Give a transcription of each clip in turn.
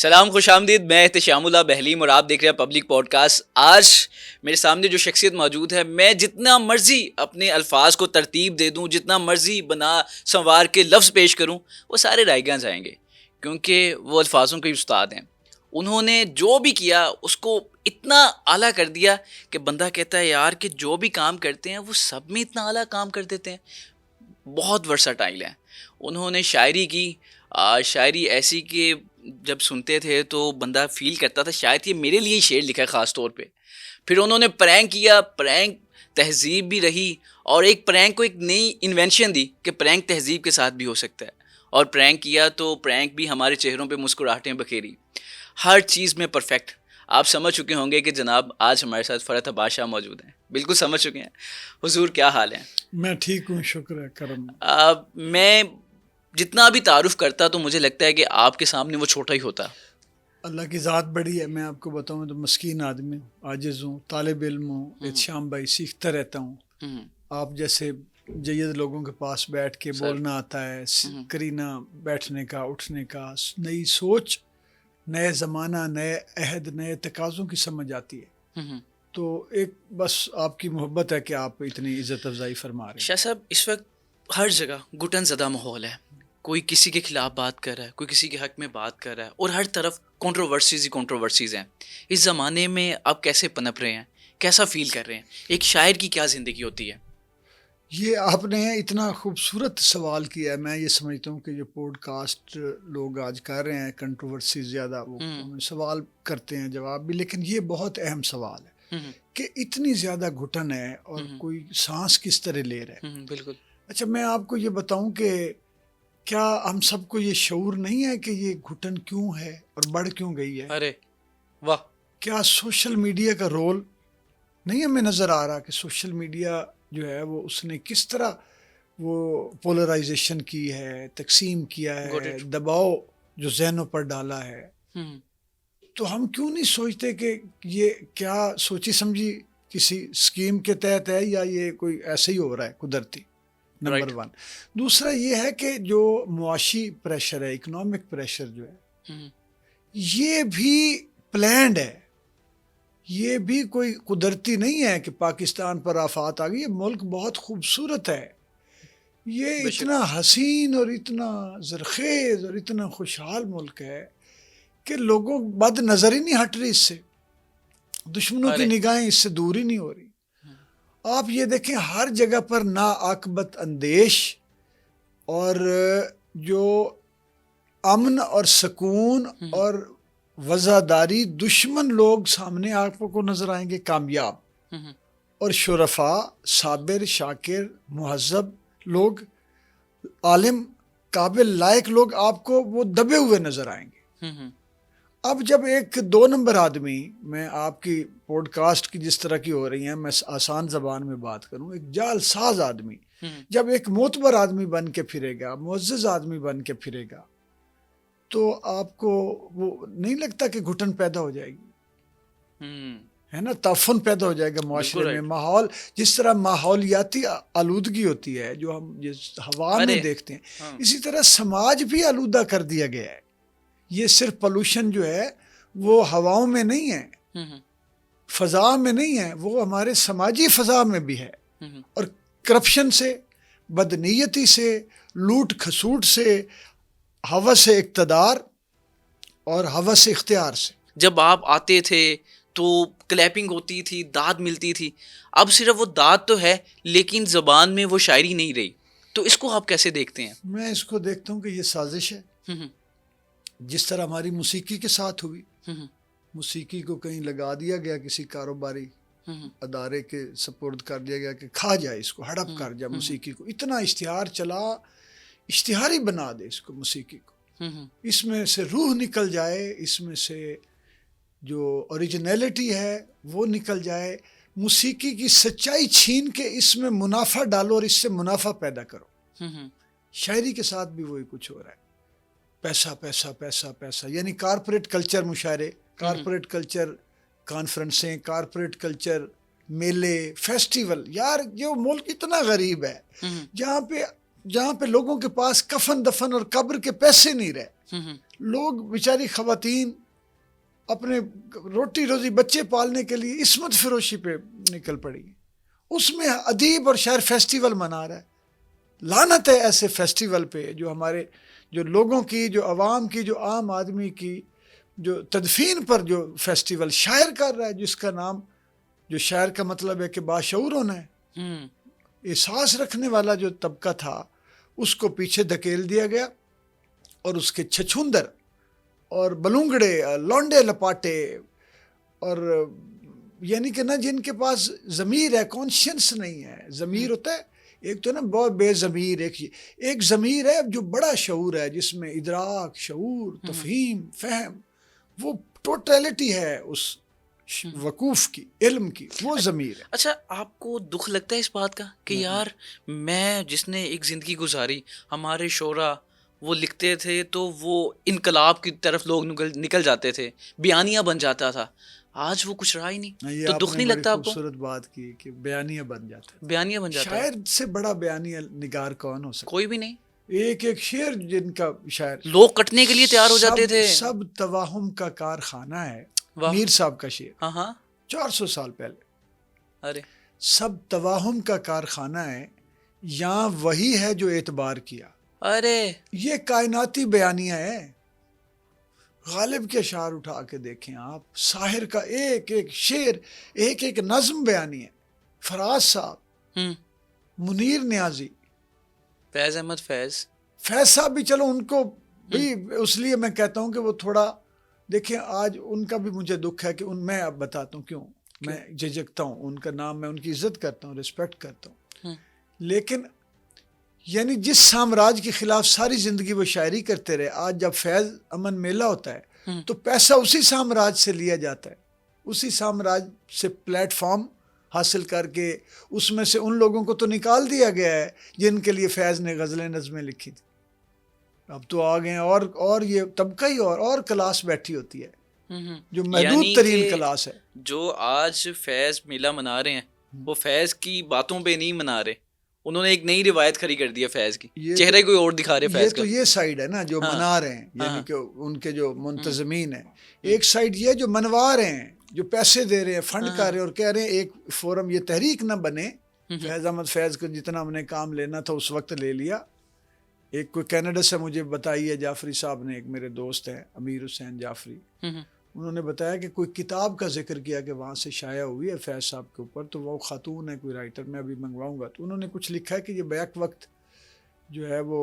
سلام، خوش آمدید. میں احتشام اللہ بہلیم اور آپ دیکھ رہے ہیں پبلک پوڈ کاسٹ. آج میرے سامنے جو شخصیت موجود ہے، میں جتنا مرضی اپنے الفاظ کو ترتیب دے دوں، جتنا مرضی بنا سنوار کے لفظ پیش کروں، وہ سارے رائے گاں جائیں گے، کیونکہ وہ الفاظوں کے استاد ہیں. انہوں نے جو بھی کیا اس کو اتنا اعلیٰ کر دیا کہ بندہ کہتا ہے یار کہ جو بھی کام کرتے ہیں وہ سب میں اتنا اعلیٰ کام کر دیتے ہیں. بہت ورسٹائل ہیں. انہوں نے شاعری کی، شاعری ایسی کہ جب سنتے تھے تو بندہ فیل کرتا تھا شاید یہ میرے لیے شعر لکھا ہے خاص طور پہ. پھر انہوں نے پرینک کیا، پرینک تہذیب بھی رہی، اور ایک پرینک کو ایک نئی انوینشن دی کہ پرینک تہذیب کے ساتھ بھی ہو سکتا ہے. اور پرینک کیا تو پرینک بھی ہمارے چہروں پہ مسکراہٹیں بکھیری، ہر چیز میں پرفیکٹ. آپ سمجھ چکے ہوں گے کہ جناب آج ہمارے ساتھ فرحت عباس شاہ موجود ہیں. بالکل سمجھ چکے ہیں. حضور کیا حال ہے؟ میں ٹھیک ہوں، شکر ہے کرم. میں جتنا بھی تعارف کرتا تو مجھے لگتا ہے کہ آپ کے سامنے وہ چھوٹا ہی ہوتا. اللہ کی ذات بڑی ہے. میں آپ کو بتاؤں تو مسکین آدمی ہوں، عاجز ہوں، طالب علم ہوں، احتشام بھائی سیکھتا رہتا ہوں. آپ جیسے جید لوگوں کے پاس بیٹھ کے بولنا آتا ہے، کرینہ بیٹھنے کا، اٹھنے کا، نئی سوچ، نئے زمانہ، نئے عہد، نئے تقاضوں کی سمجھ آتی ہے. تو ایک بس آپ کی محبت ہے کہ آپ اتنی عزت افزائی فرما رہے ہیں. شاہ صاحب اس وقت ہر جگہ گھٹن زدہ ماحول ہے. کوئی کسی کے خلاف بات کر رہا ہے، کوئی کسی کے حق میں بات کر رہا ہے، اور ہر طرف کنٹروورسیز ہی کنٹروورسیز ہیں. اس زمانے میں آپ کیسے پنپ رہے ہیں؟ کیسا فیل کر رہے ہیں؟ ایک شاعر کی کیا زندگی ہوتی ہے؟ یہ آپ نے اتنا خوبصورت سوال کیا ہے. میں یہ سمجھتا ہوں کہ جو پوڈ کاسٹ لوگ آج کر رہے ہیں کنٹروورسی زیادہ، وہ سوال کرتے ہیں جواب بھی، لیکن یہ بہت اہم سوال ہے کہ اتنی زیادہ گھٹن ہے اور کوئی سانس کس طرح لے رہا ہے. بالکل. اچھا میں آپ کو یہ بتاؤں کہ کیا ہم سب کو یہ شعور نہیں ہے کہ یہ گھٹن کیوں ہے اور بڑھ کیوں گئی ہے؟ ارے واہ! کیا سوشل میڈیا کا رول نہیں ہمیں نظر آ رہا کہ سوشل میڈیا جو ہے وہ اس نے کس طرح وہ پولرائزیشن کی ہے، تقسیم کیا ہے، دباؤ جو ذہنوں پر ڈالا ہے. تو ہم کیوں نہیں سوچتے کہ یہ کیا سوچی سمجھی کسی اسکیم کے تحت ہے یا یہ کوئی ایسے ہی ہو رہا ہے قدرتی؟ نمبر 1. دوسرا یہ ہے کہ جو معاشی پریشر ہے، اکنامک پریشر جو ہے، یہ بھی پلانڈ ہے. یہ بھی کوئی قدرتی نہیں ہے کہ پاکستان پر آفات آ گئی. یہ ملک بہت خوبصورت ہے، یہ اتنا حسین اور اتنا زرخیز اور اتنا خوشحال ملک ہے کہ لوگوں بد نظر ہی نہیں ہٹ رہی اس سے، دشمنوں کی نگاہیں اس سے دور ہی نہیں ہو رہی. آپ یہ دیکھیں ہر جگہ پر ناعاقبت اندیش اور جو امن اور سکون اور وزاداری دشمن لوگ سامنے آپ کو نظر آئیں گے کامیاب، اور شرفاء، صابر، شاکر، مہذب لوگ، عالم، قابل، لائق لوگ آپ کو وہ دبے ہوئے نظر آئیں گے. اب جب ایک 2 نمبر آدمی، میں آپ کی پوڈ کاسٹ کی جس طرح کی ہو رہی ہیں، میں آسان زبان میں بات کروں، ایک جال ساز آدمی جب ایک معتبر آدمی بن کے پھرے گا، معزز آدمی بن کے پھرے گا، تو آپ کو وہ نہیں لگتا کہ گھٹن پیدا ہو جائے گی؟ ہے نا، تعفن پیدا ہو جائے گا معاشرے میں. ماحول جس طرح ماحولیاتی آلودگی ہوتی ہے جو ہم جس ہوا میں دیکھتے ہیں، اسی طرح سماج بھی آلودہ کر دیا گیا ہے. یہ صرف پولوشن جو ہے وہ ہواؤں میں نہیں ہے، فضا میں نہیں ہے، وہ ہمارے سماجی فضا میں بھی ہے. اور کرپشن سے، بدنیتی سے، لوٹ کھسوٹ سے، ہوس اقتدار اور ہوس اختیار سے. جب آپ آتے تھے تو کلیپنگ ہوتی تھی، داد ملتی تھی. اب صرف وہ داد تو ہے لیکن زبان میں وہ شاعری نہیں رہی. تو اس کو آپ کیسے دیکھتے ہیں؟ میں اس کو دیکھتا ہوں کہ یہ سازش ہے، جس طرح ہماری موسیقی کے ساتھ ہوئی. موسیقی کو کہیں لگا دیا گیا، کسی کاروباری ادارے کے سپرد کر دیا گیا کہ کھا جائے اس کو، ہڑپ کر جائے موسیقی کو. اتنا اشتہار چلا، اشتہاری بنا دے اس کو، موسیقی کو. اس میں سے روح نکل جائے، اس میں سے جو اوریجنیلٹی ہے وہ نکل جائے. موسیقی کی سچائی چھین کے اس میں منافع ڈالو اور اس سے منافع پیدا کرو. شاعری کے ساتھ بھی وہی کچھ ہو رہا ہے. پیسہ پیسہ پیسہ پیسہ، یعنی کارپوریٹ کلچر مشاعرے، کارپوریٹ کلچر کانفرنسیں، کارپوریٹ کلچر میلے، فیسٹیول. یار یہ ملک اتنا غریب ہے جہاں پہ لوگوں کے پاس کفن دفن اور قبر کے پیسے نہیں رہے. لوگ بیچاری خواتین اپنے روٹی روزی بچے پالنے کے لیے عصمت فروشی پہ نکل پڑی. اس میں ادیب اور شاعر فیسٹیول منا رہا ہے. لعنت ہے ایسے فیسٹیول پہ جو ہمارے جو لوگوں کی، جو عوام کی، جو عام آدمی کی جو تدفین پر جو فیسٹیول شاعر کر رہا ہے، جس کا نام، جو شاعر کا مطلب ہے کہ باشعور ہونا ہے، احساس رکھنے والا جو طبقہ تھا اس کو پیچھے دھکیل دیا گیا، اور اس کے چھچھندر اور بلونگڑے، لونڈے لپاٹے، اور یعنی کہ نا جن کے پاس ضمیر ہے، کانشینس نہیں ہے. ضمیر ہوتا ہے ایک تو نا بہت بے ضمیر، ایک ضمیر ہے جو بڑا شعور ہے، جس میں ادراک، شعور، تفہیم، فہم، وہ ٹوٹیلٹی ہے اس وقوف کی، علم کی، وہ ضمیر ہے. اچھا، آپ کو دکھ لگتا ہے اس بات کا کہ یار میں جس نے ایک زندگی گزاری، ہمارے شعراء وہ لکھتے تھے تو وہ انقلاب کی طرف لوگ نکل جاتے تھے، بیانیہ بن جاتا تھا، آج وہ کچھ رہا ہی نہیں، تو دکھ نہیں لگتا آپ کو؟ خوبصورت بات کی کہ بیانیہ بن جاتا ہے. بیانیہ بن جاتا ہے. شاعر سے بڑا بیانیہ نگار کون ہو سکتا؟ کوئی بھی نہیں. ایک ایک شعر جن کا شاعر لوگ کٹنے کے لیے تیار ہو جاتے تھے. سب توہم کا کارخانہ ہے. میر صاحب کا شعر، ہاں 400 سال پہلے. ارے سب توہم کا کارخانہ ہے، یہاں وہی ہے جو اعتبار کیا. ارے یہ کائناتی بیانیہ ہے. غالب کے اشعار اٹھا کے دیکھیں آپ، ساحر کا ایک ایک شعر، ایک ایک نظم بیانی ہے. فراز صاحب، منیر نیازی، فیض احمد فیض صاحب بھی، چلو ان کو بھی اس لیے میں کہتا ہوں کہ وہ تھوڑا دیکھیں، آج ان کا بھی مجھے دکھ ہے کہ میں اب بتاتا ہوں کیوں میں جھجکتا ہوں. ان کا نام، میں ان کی عزت کرتا ہوں، ریسپیکٹ کرتا ہوں، لیکن یعنی جس سامراج کے خلاف ساری زندگی وہ شاعری کرتے رہے، آج جب فیض امن میلہ ہوتا ہے تو پیسہ اسی سامراج سے لیا جاتا ہے، اسی سامراج سے پلیٹ فارم حاصل کر کے اس میں سے ان لوگوں کو تو نکال دیا گیا ہے جن کے لیے فیض نے غزلیں نظمیں لکھی تھی. اب تو آ گئے اور یہ طبقہ ہی اور کلاس بیٹھی ہوتی ہے جو محدود ترین کلاس ہے. جو آج فیض میلہ منا رہے ہیں وہ فیض کی باتوں پہ نہیں منا رہے، انہوں نے ایک نئی روایت کھڑی کر دی ہے فیض کی، چہرے کوئی اور دکھا رہے فیض کا. یہ سائیڈ ہے نا جو منا رہے ہیں، یعنی کہ ان کے جو منتظمین ہیں. ایک سائیڈ یہ جو منوا رہے ہیں، جو پیسے دے رہے ہیں، فنڈ کر رہے ہیں، اور کہہ رہے ہیں ایک فورم، یہ تحریک نہ بنے. فیض احمد فیض کو جتنا ہم نے کام لینا تھا اس وقت لے لیا. ایک کوئی کینیڈا سے مجھے بتائی ہے جعفری صاحب نے، ایک میرے دوست ہیں امیر حسین جعفری، انہوں نے بتایا کہ کوئی کتاب کا ذکر کیا کہ وہاں سے شائع ہوئی ہے فیض صاحب کے اوپر، تو وہ خاتون ہے کوئی رائٹر، میں ابھی منگواؤں گا. تو انہوں نے کچھ لکھا ہے کہ یہ بیک وقت جو ہے وہ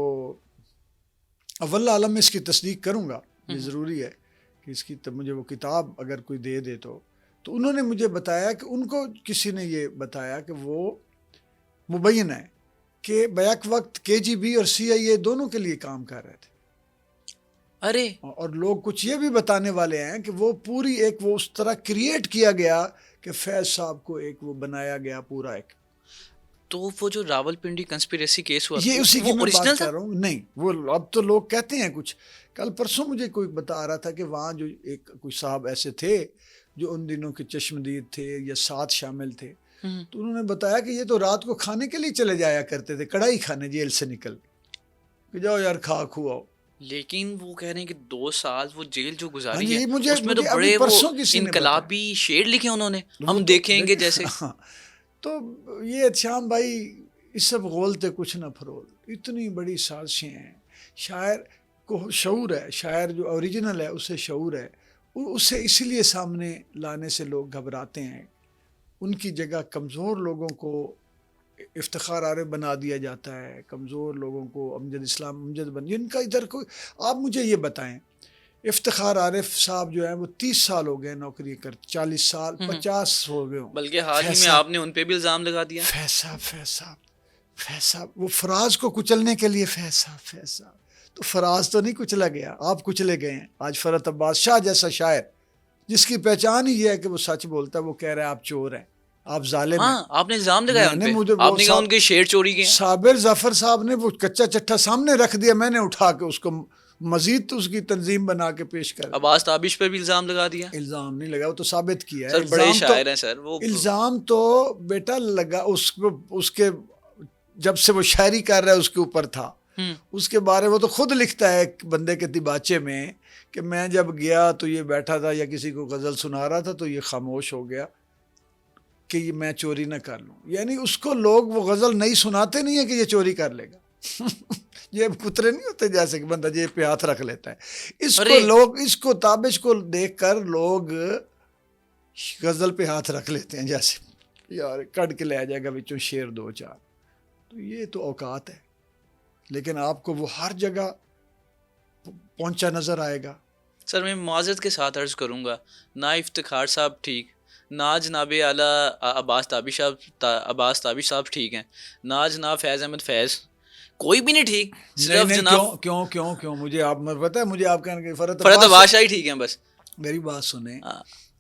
اول عالم میں اس کی تصدیق کروں گا، یہ ضروری ہے کہ اس کی مجھے وہ کتاب اگر کوئی دے تو انہوں نے مجھے بتایا کہ ان کو کسی نے یہ بتایا کہ وہ مبین ہے کہ بیک وقت KGB اور CIA دونوں کے لیے کام کر رہے تھے. ارے اور لوگ کچھ یہ بھی بتانے والے ہیں کہ وہ پوری ایک وہ اس طرح کریٹ کیا گیا کہ فیض صاحب کو ایک وہ بنایا گیا پورا ایک. تو وہ جو راول پنڈی کنسپیریسی کیس ہوا، یہ اسی کی میں بات کر رہا ہوں. نہیں، وہ اب تو لوگ کہتے ہیں کچھ. کل پرسوں مجھے کوئی بتا رہا تھا کہ وہاں جو ایک کوئی صاحب ایسے تھے جو ان دنوں کے چشمدید تھے یا ساتھ شامل تھے، تو انہوں نے بتایا کہ یہ تو رات کو کھانے کے لیے چلے جایا کرتے تھے، کڑھائی کھانے جیل سے نکل کہ جاؤ یار کھا کھواؤ. لیکن وہ کہہ رہے ہیں کہ 2 سال وہ جیل جو گزاری ہے مجھے اس میں تو بڑے وہ انقلابی شعر لکھے انہوں نے، ہم دیکھیں گے جیسے. تو یہ شام بھائی، اس سب غولتے کچھ نہ پھرول، اتنی بڑی سازشیں ہیں. شاعر کو شعور ہے، شاعر جو اوریجنل ہے اسے شعور ہے، اسے اسی لیے سامنے لانے سے لوگ گھبراتے ہیں. ان کی جگہ کمزور لوگوں کو افتخار عارف بنا دیا جاتا ہے، کمزور لوگوں کو امجد اسلام امجد بن، جن کا ادھر کوئی. آپ مجھے یہ بتائیں، افتخار عارف صاحب جو ہیں وہ 30 سال ہو گئے نوکری کر، 40 سال 50 ہو گئے ہوں. بلکہ حال ہی میں آپ نے ان پہ بھی الزام لگا دیا. فیض صاحب وہ فراز کو کچلنے کے لیے فیض صاحب تو فراز تو نہیں کچلا گیا، آپ کچلے گئے ہیں. آج فرحت عباس شاہ جیسا شاعر جس کی پہچان ہی یہ ہے کہ وہ سچ بولتا ہے، وہ کہہ رہا ہے آپ چور ہیں، آپ ظالم ہیں. آپ نے الزام لگایا ان پہ، آپ نے کہا ان کے شعر چوری کیے. صابر ظفر صاحب نے وہ کچا چٹھا سامنے رکھ دیا، میں نے اٹھا کے اس کو مزید تو اس کی تنظیم بنا کے پیش کر. عباس تابش پر بھی الزام لگا دیا. الزام نہیں لگا، وہ تو ثابت کیا ہے. سر بڑے شاعر ہیں سر وہ. الزام تو بیٹا لگا اس کے جب سے وہ شاعری کر رہا ہے اس کے اوپر تھا. اس کے بارے وہ تو خود لکھتا ہے ایک بندے کے دیباچے میں کہ میں جب گیا تو یہ بیٹھا تھا یا کسی کو غزل سنا رہا تھا تو یہ خاموش ہو گیا کہ یہ میں چوری نہ کر لوں. یعنی اس کو لوگ وہ غزل نہیں سناتے نہیں ہیں کہ یہ چوری کر لے گا. یہ کترے نہیں ہوتے جیسے کہ بندہ جیب پہ ہاتھ رکھ لیتا ہے. اس کو لوگ اس کو تابش کو دیکھ کر لوگ غزل پہ ہاتھ رکھ لیتے ہیں جیسے یار کٹ کے لے جائے گا بچوں شعر دو چار. تو یہ تو اوقات ہے, لیکن آپ کو وہ ہر جگہ پہنچا نظر آئے گا. سر میں معذرت کے ساتھ عرض کروں گا, نہ افتخار صاحب ٹھیک, نہ جناب اعلیٰ عباس تابش صاحب ٹھیک ہیں, نہ جناب فیض احمد فیض, کوئی بھی نہیں ٹھیک. صرف جناب کیوں مجھے آپ پتہ ہے مجھے آپ کہنے فرحت عباس ہی ٹھیک ہیں. بس میری بات سنیں,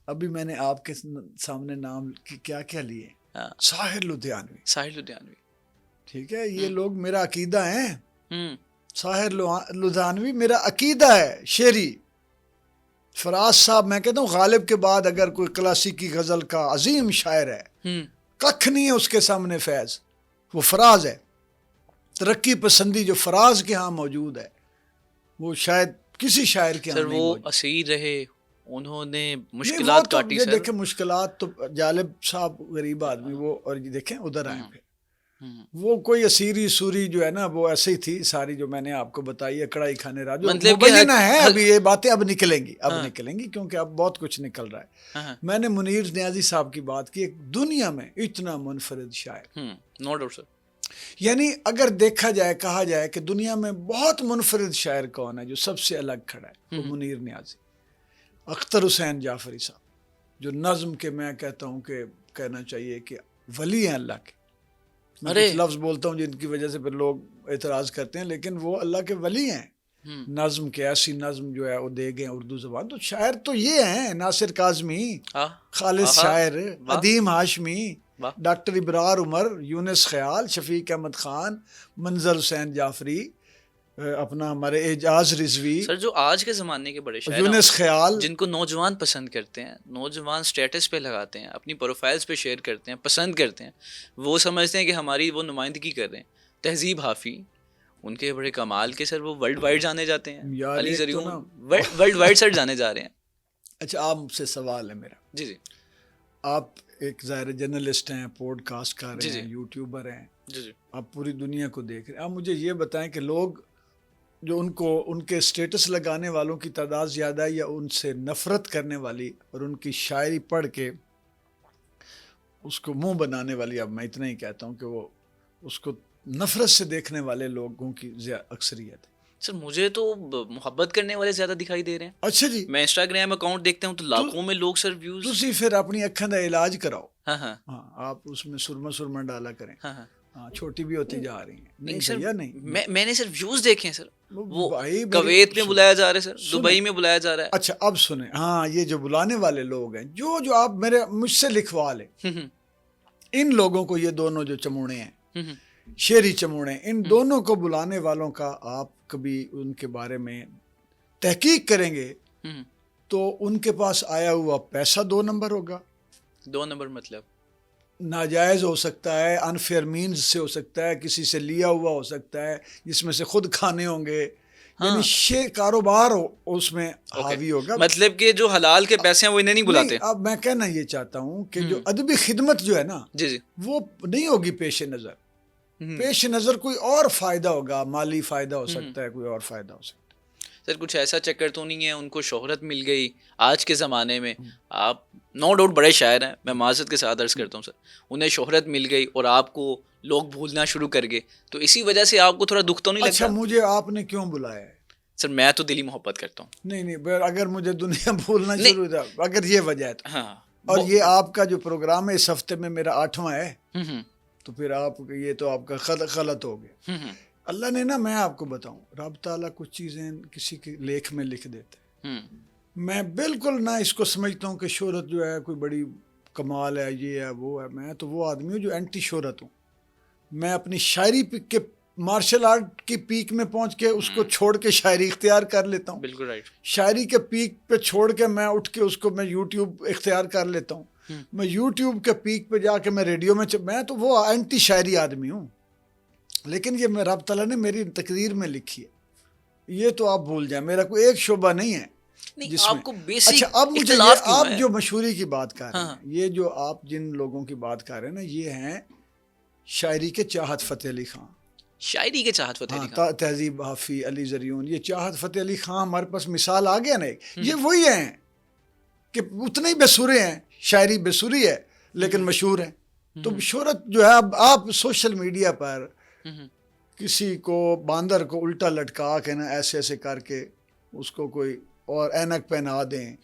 ابھی میں نے آپ کے سامنے نام کیا کیا لیے, ساحر لدھیانوی, ٹھیک ہے, یہ لوگ میرا عقیدہ ہیں. ساحر لدھیانوی میرا عقیدہ ہے شعری. فراز صاحب میں کہتا ہوں غالب کے بعد اگر کوئی کلاسیکی غزل کا عظیم شاعر ہے, ککھ نہیں ہے اس کے سامنے فیض, وہ فراز ہے. ترقی پسندی جو فراز کے ہاں موجود ہے وہ شاید کسی شاعر کے ہاں نہیں موجود. وہ اسیر رہے, انہوں نے مشکلات کاٹی. یہ دیکھیں مشکلات تو جالب صاحب غریب آدمی وہ, اور یہ دیکھیں ادھر آئے پھر وہ کوئی اسیری سوری جو ہے نا وہ ایسے ہی تھی ساری جو میں نے آپ کو بتائی ہے, کڑائی کھانے راجو مبینہ ہے. ابھی یہ باتیں اب نکلیں گی کیونکہ اب بہت کچھ نکل رہا ہے. میں نے منیر نیازی صاحب کی بات کی, ایک دنیا میں اتنا منفرد شاعر, نو ڈاؤٹ سر. یعنی اگر دیکھا جائے کہا جائے کہ دنیا میں بہت منفرد شاعر کون ہے جو سب سے الگ کھڑا ہے, وہ منیر نیازی. اختر حسین جعفری صاحب جو نظم کے میں کہتا ہوں کہ کہنا چاہیے کہ ولی ہیں اللہ کے. میں کچھ لفظ بولتا ہوں جن کی وجہ سے پھر لوگ اعتراض کرتے ہیں, لیکن وہ اللہ کے ولی ہیں. نظم کے ایسی نظم جو ہے وہ دے گئے اردو زبان. تو شاعر تو یہ ہیں, ناصر کاظمی, خالص شاعر, عدیم ہاشمی, ڈاکٹر ابرار عمر, یونس خیال, شفیق احمد خان, منظر حسین جعفری, اپنا ہمارے اعجاز رضوی. سر جو آج کے زمانے کے بڑے شاعر, یونس خیال, جن کو نوجوان پسند کرتے ہیں, نوجوان سٹیٹس پہ لگاتے ہیں, اپنی پروفائلز پہ شیئر کرتے ہیں, پسند کرتے ہیں, وہ سمجھتے ہیں کہ ہماری وہ نمائندگی کر رہے ہیں. تہذیب حافی, ان کے بڑے کمال کے سر وہ ورلڈ وائڈ جانے جاتے ہیں. علی زریوں ورلڈ وائڈ سر جانے جا رہے ہیں. اچھا آپ مجھ سے سوال ہے میرا. جی آپ ایک ظاہر جرنلسٹ ہیں, پوڈ کاسٹ کر رہے ہیں, یوٹیوبر ہیں, آپ پوری دنیا کو دیکھ رہے ہیں. آپ مجھے یہ بتائیں کہ لوگ جو ان کے اسٹیٹس لگانے والوں کی تعداد زیادہ ہے یا ان سے نفرت کرنے والی اور ان کی شاعری پڑھ کے اس کو منہ بنانے والی, اب میں اتنا ہی کہتا ہوں کہ وہ اس کو نفرت سے دیکھنے والے لوگوں کی اکثریت ہے. سر مجھے تو محبت کرنے والے زیادہ دکھائی دے رہے ہیں. اچھا جی, میں انسٹاگرام اکاؤنٹ دیکھتا ہوں تو لاکھوں میں لوگ سر ویوز. تسی پھر اپنی اکھان دا علاج کراؤ. ہاں آپ اس میں سرما ڈالا کریں. ہاں چھوٹی بھی ہوتی جا رہی ہیں. نہیں سر نہیں, میں نے سر ویوز دیکھے ہیں سر, وہ کویت میں بلایا جا رہا ہے سر, دبئی میں بلایا جا رہا ہے. اچھا اب سنیں, ہاں یہ جو بلانے والے لوگ ہیں جو آپ مجھ سے لکھوا لیں, ان لوگوں کو, یہ دونوں جو چموڑے ہیں, شعری چموڑے, ان دونوں کو بلانے والوں کا آپ کبھی ان کے بارے میں تحقیق کریں گے تو ان کے پاس آیا ہوا پیسہ 2 نمبر ہوگا. 2 نمبر مطلب ناجائز ہو سکتا ہے, انفیئر مینز سے ہو سکتا ہے, کسی سے لیا ہوا ہو سکتا ہے, جس میں سے خود کھانے ہوں گے. یعنی کاروبار اس میں حاوی ہوگا. مطلب کہ جو حلال کے پیسے ہیں وہ انہیں نہیں بلاتے. اب میں کہنا یہ چاہتا ہوں کہ جو ادبی خدمت جو ہے نا, وہ نہیں ہوگی پیش نظر. پیش نظر کوئی اور فائدہ ہوگا, مالی فائدہ ہو سکتا ہے, کوئی اور فائدہ ہو سکتا ہے. سر کچھ ایسا چکر تو نہیں ہے ان کو شہرت مل گئی آج کے زمانے میں؟ آپ نو ڈاؤٹ بڑے شاعر ہیں, میں معذرت کے ساتھ عرض کرتا ہوں سر, انہیں شہرت مل گئی اور آپ کو لوگ بھولنا شروع کر گئے, تو اسی وجہ سے آپ کو تھوڑا دکھ تو نہیں لگتا؟ اچھا مجھے آپ نے کیوں بلایا ہے؟ سر میں تو دلی محبت کرتا ہوں. نہیں اگر مجھے دنیا بھولنا شروع ہو جائے, اگر یہ وجہ ہے تو. اور یہ آپ کا جو پروگرام ہے اس ہفتے میں میرا 8واں ہے, تو پھر آپ یہ تو آپ کا غلط ہو گیا. اللہ نے نا, میں آپ کو بتاؤں, رب تعالیٰ کچھ چیزیں کسی کے لیکھ میں لکھ دیتے ہیں. میں بالکل نہ اس کو سمجھتا ہوں کہ شہرت جو ہے کوئی بڑی کمال ہے, یہ ہے وہ ہے. میں تو وہ آدمی ہوں جو اینٹی شہرت ہوں. میں اپنی شاعری کے مارشل آرٹ کی پیک میں پہنچ کے اس کو چھوڑ کے شاعری اختیار کر لیتا ہوں. بالکل رائٹ. شاعری کے پیک پہ چھوڑ کے میں اٹھ کے اس کو میں یوٹیوب اختیار کر لیتا ہوں. میں یوٹیوب کے پیک پہ جا کے میں ریڈیو میں تو وہ اینٹی شاعری آدمی ہوں. لیکن یہ رب تعالیٰ نے میری تقدیر میں لکھی ہے. یہ تو آپ بھول جائیں, میرا کوئی ایک شعبہ نہیں ہے جس میں. آپ کو بیسک اچھا اب مجھے اختلاف کیوں آپ ہے؟ جو مشہوری کی بات کر رہے ہاں. ہیں, یہ جو آپ جن لوگوں کی بات کر رہے ہیں نا, یہ ہیں شاعری کے چاہت فتح علی خان. شاعری کے چاہت فتح علی خان, ہاں, تہذیب حافی, علی زریون, یہ چاہت فتح علی خان ہمارے پاس مثال آ گیا نا ایک. یہ وہی ہیں کہ اتنے ہی بےسورے ہیں, شاعری بےسوری ہے لیکن مشہور ہیں. تو شہرت جو ہے, اب آپ سوشل میڈیا پر کسی کو باندر کو الٹا لٹکا کے نا ایسے ایسے کر کے اس کو کوئی اور اینک پہنا دیں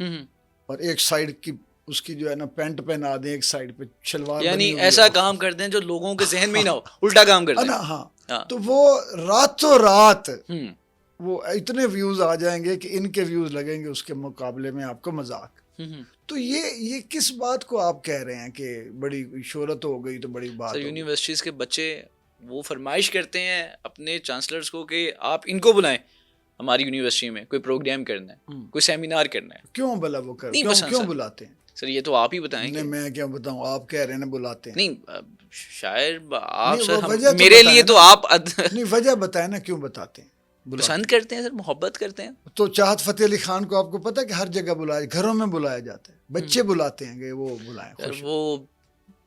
اور ایک سائیڈ کی اس کی جو ہے نا پینٹ پہنا دیں, ایک سائیڈ پہ شلوار, یعنی ایسا کام کرتے ہیں جو لوگوں کے ذہن میں ہی نہ ہو, الٹا کام کرتے ہیں. ہاں, تو وہ راتوں رات وہ اتنے ویوز آ جائیں گے کہ ان کے ویوز لگیں گے اس کے مقابلے میں آپ کو مذاق. تو یہ کس بات کو آپ کہہ رہے ہیں کہ بڑی شہرت ہو گئی تو بڑی بات. سر یونیورسٹیز کے بچے وہ فرمائش کرتے ہیں اپنے چانسلرز کو کہ آپ ان کو بلائیں ہماری یونیورسٹی میں کوئی پروگرام کرنا ہے, کوئی سیمینار کرنا ہے. کیوں بلا وہ کیوں بلاتے ہیں سر؟ یہ تو آپ ہی بتائیں گے. میں کیا بتاؤں, آپ کہہ رہے ہیں بلاتے ہیں. نہیں شاعر آپ سر, میرے لیے تو آپ نہیں, وجہ بتائیں نا کیوں بتاتے ہیں. پسند کرتے ہیں سر, محبت کرتے ہیں. تو چاہت فتح علی خان کو آپ کو پتا کہ ہر جگہ بلایا, گھروں میں بلایا جاتا ہے, بچے بلاتے ہیں کہ وہ بلائیں. وہ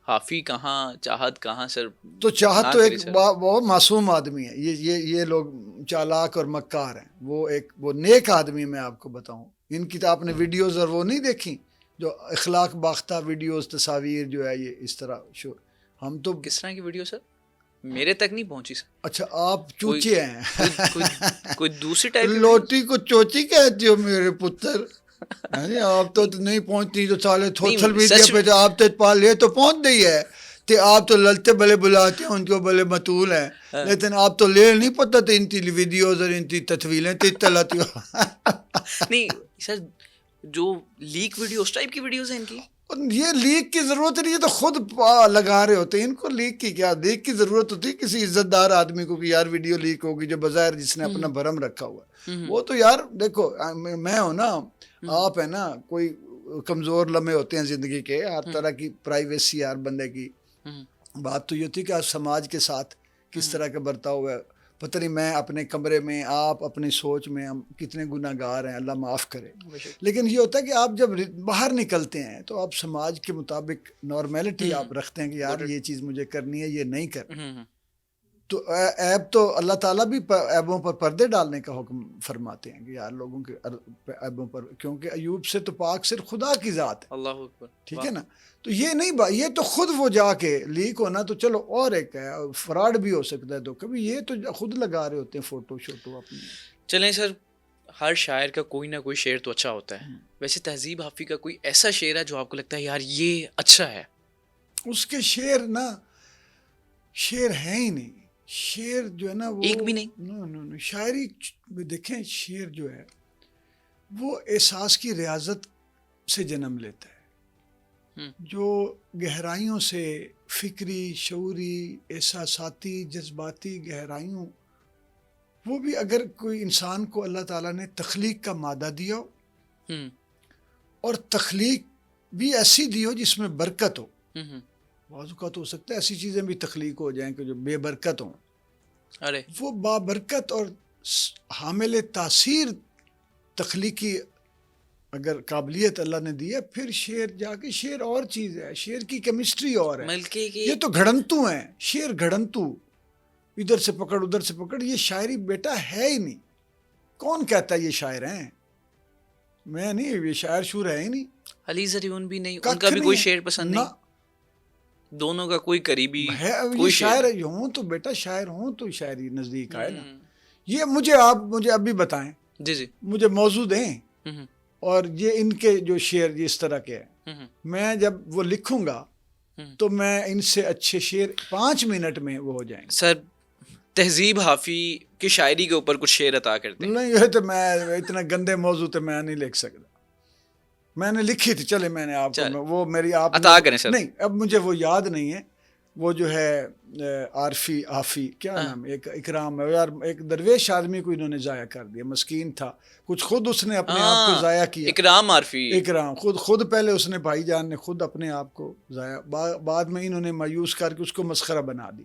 حافی کہاں, چاہت کہاں سر؟ تو چاہت تو ایک وہ معصوم آدمی ہے. یہ لوگ چالاک اور مکار ہیں. وہ نیک آدمی, میں آپ کو بتاؤں. ان کی تو آپ نے ویڈیوز اور وہ نہیں دیکھی جو اخلاق باختہ ویڈیوز, تصاویر جو ہے یہ اس طرح ہم تو. کس طرح کی ویڈیو سر؟ میرے تک نہیں پہنچی سر. اچھا آپ چوچے ہیں, کوئی دوسری ٹائپ. لوٹی کو چوچی کہتی ہو میرے پتر. آپ تو نہیں پہنچتی تو سالے سوشل میڈیا پہ تو آپ تو پال لے تو پہنچ گئی ہے. آپ تو للتے بلے بلاتے ہیں, ان کو بلے متول ہیں, لیکن آپ تو لے نہیں پتا تو ان کی ویڈیوز اور ان کی تصویریں تلاتی ہو. نہیں سر, جو لیک ویڈیو اس ٹائپ کی ویڈیوز ہیں ان کی. یہ لیک کی ضرورت نہیں ہے, تو خود لگا رہے ہوتے ہیں. ان کو لیک کی کیا, لیک کی ضرورت ہوتی ہے کسی عزت دار آدمی کو کہ یار ویڈیو لیک ہوگی, جو بظاہر جس نے اپنا بھرم رکھا ہوا ہے. وہ تو یار دیکھو, میں ہوں نا, آپ ہے نا, کوئی کمزور لمحے ہوتے ہیں زندگی کے, ہر طرح کی پرائیویسی ہر بندے کی. بات تو یہ تھی کہ سماج کے ساتھ کس طرح کا برتاؤ ہے. پتہ نہیں میں اپنے کمرے میں, آپ اپنی سوچ میں, ہم کتنے گناہ گار ہیں, اللہ معاف کرے. لیکن یہ ہوتا ہے کہ آپ جب باہر نکلتے ہیں تو آپ سماج کے مطابق نارمیلٹی آپ رکھتے ہیں کہ یار یہ چیز مجھے کرنی ہے, یہ نہیں کرنی. تو عیب تو اللہ تعالیٰ بھی عیبوں پر پردے ڈالنے کا حکم فرماتے ہیں کہ یار لوگوں کے عیبوں پر, کیونکہ ایوب سے تو پاک صرف خدا کی ذات ہے. اللہ اکبر. ٹھیک ہے نا. تو یہ نہیں یہ تو خود وہ جا کے لیک ہونا تو چلو اور ایک ہے, فراڈ بھی ہو سکتا ہے. تو کبھی یہ تو خود لگا رہے ہوتے ہیں فوٹو شوٹو اپنی. چلیں سر, ہر شاعر کا کوئی نہ کوئی شعر تو اچھا ہوتا ہے. ویسے تہذیب حافی کا کوئی ایسا شعر ہے جو آپ کو لگتا ہے یار یہ اچھا ہے؟ اس کے شعر نا, شعر ہے ہی نہیں. شعر جو ہے نا وہ ایک بھی نہیں. نو شاعری دیکھیں, شعر جو ہے وہ احساس کی ریاضت سے جنم لیتا ہے, جو گہرائیوں سے, فکری, شعوری, احساساتی, جذباتی گہرائیوں, وہ بھی اگر کوئی انسان کو اللہ تعالیٰ نے تخلیق کا مادہ دیا ہو اور تخلیق بھی ایسی دی ہو جس میں برکت ہو. بعض اوقات ہو سکتا ہے ایسی چیزیں بھی تخلیق ہو جائیں کہ جو بے برکت ہوں, ارے وہ بابرکت اور حامل تاثیر تخلیقی اگر قابلیت اللہ نے دی ہے, پھر شعر جا کے شعر اور چیز ہے. شعر کی کیمسٹری اور ہے. یہ تو گھڑنتو ہیں, شعر گھڑنتو, ادھر سے پکڑ ادھر سے پکڑ. یہ شاعری بیٹا ہے ہی نہیں. کون کہتا ہے یہ شاعر ہیں؟ میں نہیں, یہ شاعر شور ہے ہی نہیں. علی زریون بھی نہیں, ان کا بھی کوئی شعر پسند نہیں. دونوں کا کوئی قریبی کوئی شاعر ہوں تو بیٹا, شاعر ہوں تو شاعری نزدیک آئے نا. یہ آپ مجھے اب بھی بتائیں, جی مجھے موضوع دیں, اور یہ ان کے جو شعر اس طرح کے ہیں, میں جب وہ لکھوں گا تو میں ان سے اچھے شعر 5 منٹ میں وہ ہو جائیں گے. سر تہذیب حافی کی شاعری کے اوپر کچھ شعر عطا کرتے ہیں. نہیں, یہ تو میں اتنا گندے موضوع تو میں نہیں لکھ سکتا. میں نے لکھی تھی, چلے میں نے آپ کو وہ میری آپ عطا کریں سر. نہیں, اب مجھے وہ یاد نہیں ہے. وہ جو ہے عارفی حافی کیا نام, ایک اکرام ہے یار, ایک درویش آدمی کو انہوں نے ضائع کر دیا, مسکین تھا, کچھ خود اس نے اپنے آپ کو ضائع کیا. اکرام عارفی, اکرام خود پہلے اس نے, بھائی جان نے خود اپنے آپ کو ضائع, بعد میں انہوں نے مایوس کر کے اس کو مسخرہ بنا دی.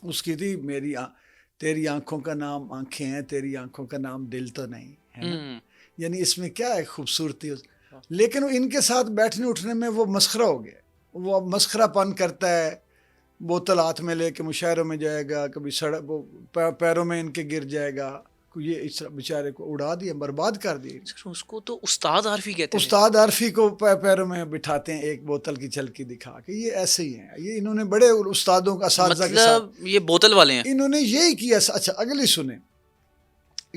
اس کی تھی تیری آنکھوں کا نام آنکھیں ہیں، تیری آنکھوں کا نام دل تو نہیں ہے نا. یعنی اس میں کیا ہے خوبصورتی. لیکن ان کے ساتھ بیٹھنے اٹھنے میں وہ مسخرہ ہو گیا. وہ اب مسخرہ پن کرتا ہے، بوتل ہاتھ میں لے کے مشاعروں میں جائے گا، کبھی سڑک وہ پیروں میں ان کے گر جائے گا. یہ اس بیچارے کو اڑا دیا، برباد کر دیا. اس کو تو استاد عارفی کہتے ہیں. استاد عارفی کو پیروں میں بٹھاتے ہیں ایک بوتل کی چھلکی دکھا کے. یہ ایسے ہی ہیں. یہ انہوں نے بڑے استادوں کا اساتذہ کے ساتھ، مطلب یہ بوتل والے ہیں، انہوں نے یہی کیا. اچھا اگلی سنیں.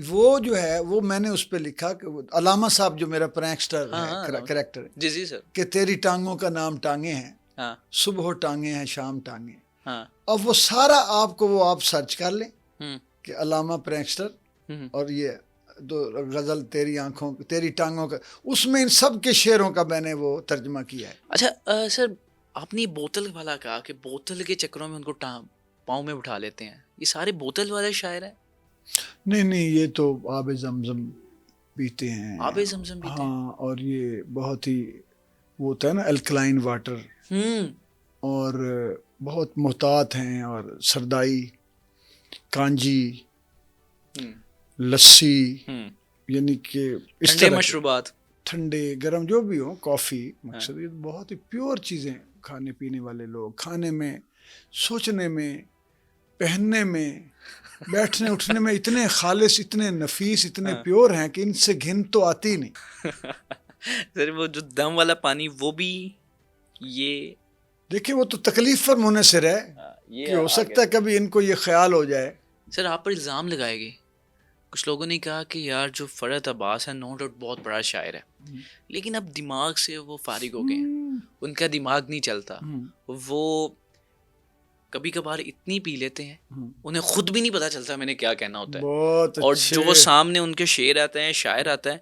وہ جو ہے وہ میں نے اس پہ لکھا کہ علامہ صاحب جو میرا پرینکسٹر ہے کریکٹر ہے، جی سر، کہ تیری ٹانگوں کا نام ٹانگیں ہیں، ہاں صبح ٹانگیں ہیں شام ٹانگیں. ہاں. اب وہ سارا آپ کو وہ آپ سرچ کر لیں کہ علامہ پرینکسٹر اور یہ دو غزل تیری ٹانگوں کا، اس میں ان سب کے شعروں کا میں نے وہ ترجمہ کیا ہے. اچھا سر، آپ نے بوتل والا کہا کہ بوتل کے چکروں میں ان کو پاؤں میں بٹھا لیتے ہیں، یہ سارے بوتل والے شاعر ہیں؟ نہیں یہ تو آب زمزم پیتے ہیں. آب زمزم پیتے ہیں، ہاں. اور یہ بہت ہی وہ ہوتا ہے نا الکلائن واٹر، اور بہت محتاط ہیں. اور سردائی، کانجی، لسی، یعنی کہ اس طرح مشروبات، ٹھنڈے گرم جو بھی ہوں، کافی، مقصد یہ بہت ہی پیور چیزیں کھانے پینے والے لوگ. کھانے میں، سوچنے میں، پہننے میں، بیٹھنے اٹھنے میں اتنے خالص، اتنے نفیس، اتنے پیور ہیں کہ ان سے گھن تو آتی نہیں. سر وہ جو دم والا پانی وہ بھی یہ دیکھیں وہ تو تکلیف پر منحصر ہے کہ ہو سکتا ہے کبھی ان کو یہ خیال ہو جائے. سر آپ پر الزام لگائے گے، کچھ لوگوں نے کہا کہ یار جو فرحت عباس ہے نو ڈاؤٹ بہت بڑا شاعر ہے، لیکن اب دماغ سے وہ فارغ ہو گئے ہیں، ان کا دماغ نہیں چلتا. وہ کبھی کبھار اتنی پی لیتے ہیں انہیں خود بھی نہیں پتا چلتا میں نے کیا کہنا ہوتا ہے، اور جو وہ سامنے ان کے شعر آتے ہیں، شاعر آتا ہے،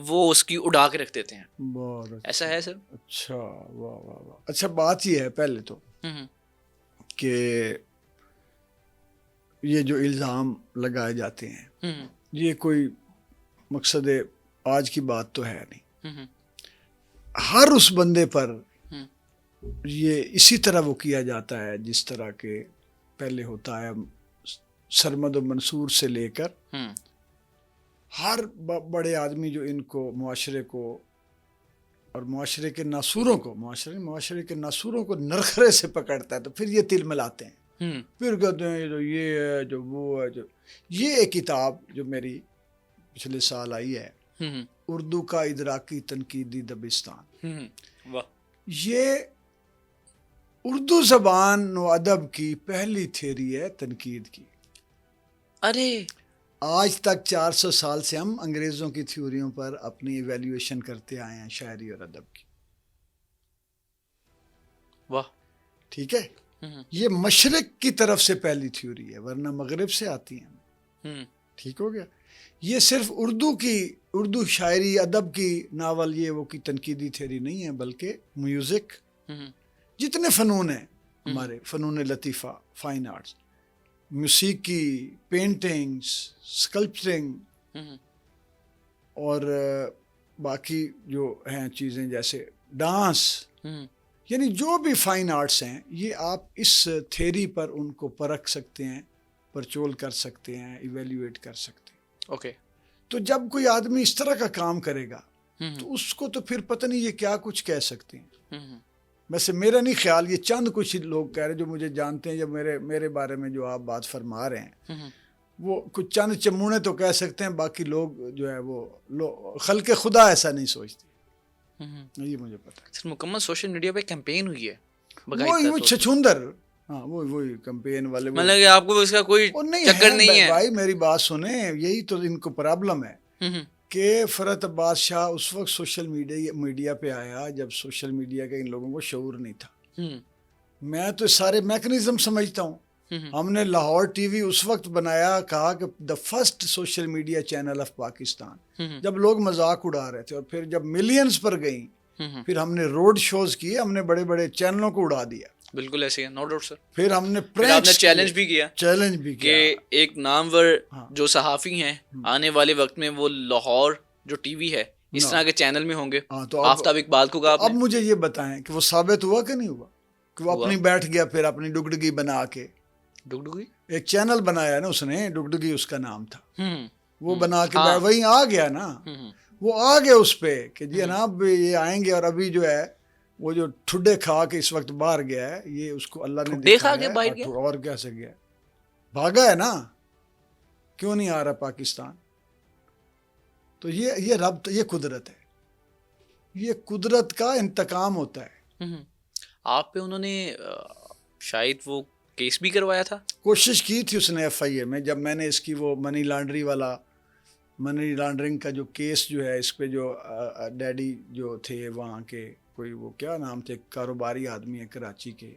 وہ اس کی اڑا کے رکھ دیتے ہیں. ایسا ہے سر؟ اچھا، واہ واہ واہ. اچھا بات یہ ہے پہلے تو کہ یہ جو الزام لگائے جاتے ہیں یہ کوئی مقصد آج کی بات تو ہے نہیں. ہر اس بندے پر یہ اسی طرح وہ کیا جاتا ہے جس طرح کے پہلے ہوتا ہے. سرمد و منصور سے لے کر ہر بڑے آدمی جو ان کو معاشرے کو اور معاشرے کے ناسوروں کو معاشرے کے ناسوروں کو نرخرے سے پکڑتا ہے تو پھر یہ تل ملاتے ہیں. پھر کہتے ہیں جو یہ ہے، جو وہ ہے. جو یہ ایک کتاب جو میری پچھلے سال آئی ہے، اردو کا ادراکی تنقیدی دبستان، یہ اردو زبان و ادب کی پہلی تھیوری ہے تنقید کی. ارے آج تک 400 سال سے ہم انگریزوں کی تھیوریوں پر اپنی ایویلیویشن کرتے آئے ہیں شاعری اور ادب کی. واہ، ٹھیک ہے. یہ مشرق کی طرف سے پہلی تھیوری ہے، ورنہ مغرب سے آتی ہیں. ٹھیک ہو گیا. یہ صرف اردو شاعری ادب کی ناول یہ وہ کی تنقیدی تھیوری نہیں ہے، بلکہ میوزک، جتنے فنون ہیں ہمارے، فنون لطیفہ، فائن آرٹس، موسیقی، پینٹنگز، اسکلپچرنگ، اور باقی جو ہیں چیزیں جیسے ڈانس، یعنی جو بھی فائن آرٹس ہیں یہ آپ اس تھیوری پر ان کو پرکھ سکتے ہیں، پرچول کر سکتے ہیں، ایویلیویٹ کر سکتے ہیں. اوکے. تو جب کوئی آدمی اس طرح کا کام کرے گا تو اس کو تو پھر پتہ نہیں یہ کیا کچھ کہہ سکتے ہیں. ویسے میرا نہیں خیال، یہ چند کچھ لوگ کہہ رہے جو مجھے جانتے ہیں، جب میرے بارے میں جو آپ بات فرما رہے ہیں، وہ کچھ چند چمونے تو کہہ سکتے ہیں، باقی لوگ جو ہے وہ خلق خدا ایسا نہیں سوچتے. یہ مجھے پتا ہے. سر مکمل سوشل میڈیا پہ کیمپین ہوئی ہے، وہ چھچوندر، ہاں وہی کیمپین والے، مطلب کہ آپ کو اس کا کوئی چکر نہیں ہے. بھائی میری بات سنیں، یہی تو ان کو پرابلم ہے کہ فرحت عباس شاہ اس وقت سوشل میڈیا پہ آیا جب سوشل میڈیا کا ان لوگوں کو شعور نہیں تھا. میں تو سارے میکنزم سمجھتا ہوں. ہم نے لاہور ٹی وی اس وقت بنایا، کہا کہ the first social media channel of Pakistan, جب لوگ مذاق اڑا رہے تھے. اور پھر جب ملینز پر گئیں، پھر ہم نے روڈ شوز کیے، ہم نے بڑے بڑے چینلوں کو اڑا دیا. بالکل ایسے ہے، نو ڈاؤٹ سر. پھر ہم نے چیلنج بھی کیا کہ ایک نامور جو صحافی ہیں آنے والے وقت میں وہ لاہور جو ٹی وی ہے اس طرح کے چینل میں ہوں گے. تو آفتاب اقبال کو کہا. اب مجھے یہ بتائیں کہ وہ ثابت ہوا کہ نہیں ہوا کہ وہ اپنی بیٹھ گیا پھر اپنی ڈگڈگی بنا کے ڈگڈگی ایک چینل بنایا نا اس نے, ڈگڈگی اس کا نام تھا, وہ بنا کے ہاں. وہیں آ گیا نا, وہ آ گیا اس پہ کہ جی جناب یہ آئیں گے, اور ابھی جو ہے وہ جو ٹھڈے کھا کے اس وقت باہر گیا ہے, یہ اس کو اللہ نے دکھایا ہے, اور کیسے گیا, بھاگا ہے نا, کیوں نہیں آ رہا پاکستان. تو یہ رب, یہ قدرت ہے, یہ قدرت کا انتقام ہوتا ہے. آپ پہ انہوں نے شاید وہ کیس بھی کروایا تھا, کوشش کی تھی اس نے ایف آئی اے میں, جب میں نے اس کی وہ منی لانڈرنگ کا جو کیس جو ہے اس پہ, جو ڈیڈی جو تھے وہاں کے, کوئی وہ کیا نام تھے, کاروباری آدمی ہے کراچی کے,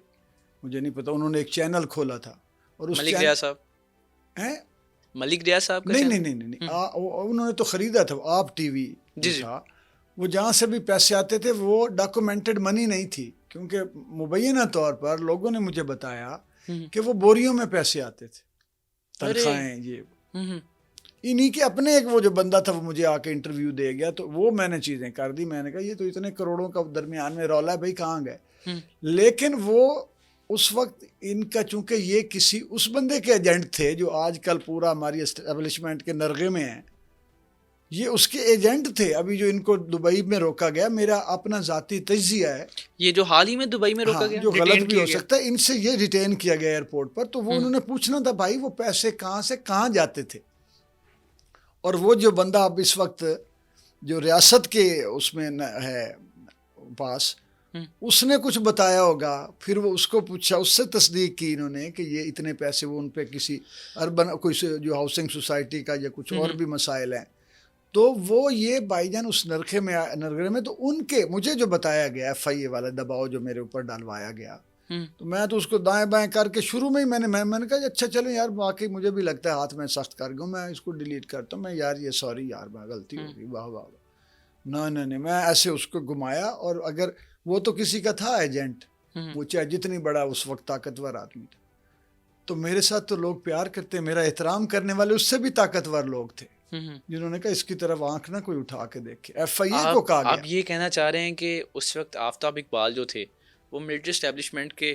مجھے نہیں پتا, انہوں نے ایک چینل کھولا تھا, اور اس ملک ریاض صاحب, ملک ریاض صاحب کا نہیں, انہوں نے تو خریدا تھا, آپ ٹی وی تھا, وہ جہاں سے بھی پیسے آتے تھے وہ ڈاکومنٹڈ منی نہیں تھی, کیونکہ مبینہ طور پر لوگوں نے مجھے بتایا کہ وہ بوریوں میں پیسے آتے تھے, تنخواہیں, یہ انہی کے اپنے ایک وہ جو بندہ تھا وہ مجھے آ کے انٹرویو دے گیا, تو وہ میں نے چیزیں کر دی, میں نے کہا یہ تو اتنے کروڑوں کا درمیان میں رولا ہے بھائی, کہاں گئے. لیکن وہ اس وقت ان کا, چونکہ یہ کسی اس بندے کے ایجنٹ تھے جو آج کل پورا ہماری اسٹیبلشمنٹ کے نرغے میں ہیں, یہ اس کے ایجنٹ تھے. ابھی جو ان کو دبئی میں روکا گیا, میرا اپنا ذاتی تجزیہ ہے, یہ جو حال ہی میں دبئی میں روکا گیا, جو غلط بھی ہو سکتا ہے, ان سے یہ ریٹین کیا گیا ایئرپورٹ پر, تو وہ انہوں نے پوچھنا تھا بھائی وہ پیسے کہاں سے کہاں جاتے تھے. اور وہ جو بندہ اب اس وقت جو ریاست کے اس میں ہے پاس, اس نے کچھ بتایا ہوگا, پھر وہ اس کو پوچھا, اس سے تصدیق کی انہوں نے کہ یہ اتنے پیسے, وہ ان پہ کسی اربن کوئی جو ہاؤسنگ سوسائٹی کا یا کچھ اور بھی مسائل ہیں, تو وہ یہ بھائی جان اس نرخے میں تو ان کے مجھے جو بتایا گیا ایف آئی اے والا دباؤ جو میرے اوپر ڈالوایا گیا, تو میں تو اس کو دائیں بائیں کر کے شروع میں ہی میں نے کہا اچھا چلیں یار, واقعی مجھے بھی لگتا ہے ہاتھ میں سخت کر گیا, میں اس کو ڈیلیٹ کرتا ہوں, میں یار یہ سوری یار غلطی ہو گئی, واہ واہ, نہیں, میں ایسے اس کو گھمایا. اور اگر وہ تو کسی کا تھا ایجنٹ, وہ چاہے جتنی بڑا اس وقت طاقتور آدمی تھا, تو میرے ساتھ تو لوگ پیار کرتے, میرا احترام کرنے والے اس سے بھی طاقتور لوگ تھے, جنہوں نے کہا اس کی طرف آنکھ نہ کوئی اٹھا کے دیکھے. ایف آئی اے کو کہا گیا. آپ یہ کہنا چاہ رہے ہیں کہ اس وقت آفتاب اقبال جو تھے وہ ملٹری اسٹیبلشمنٹ کے,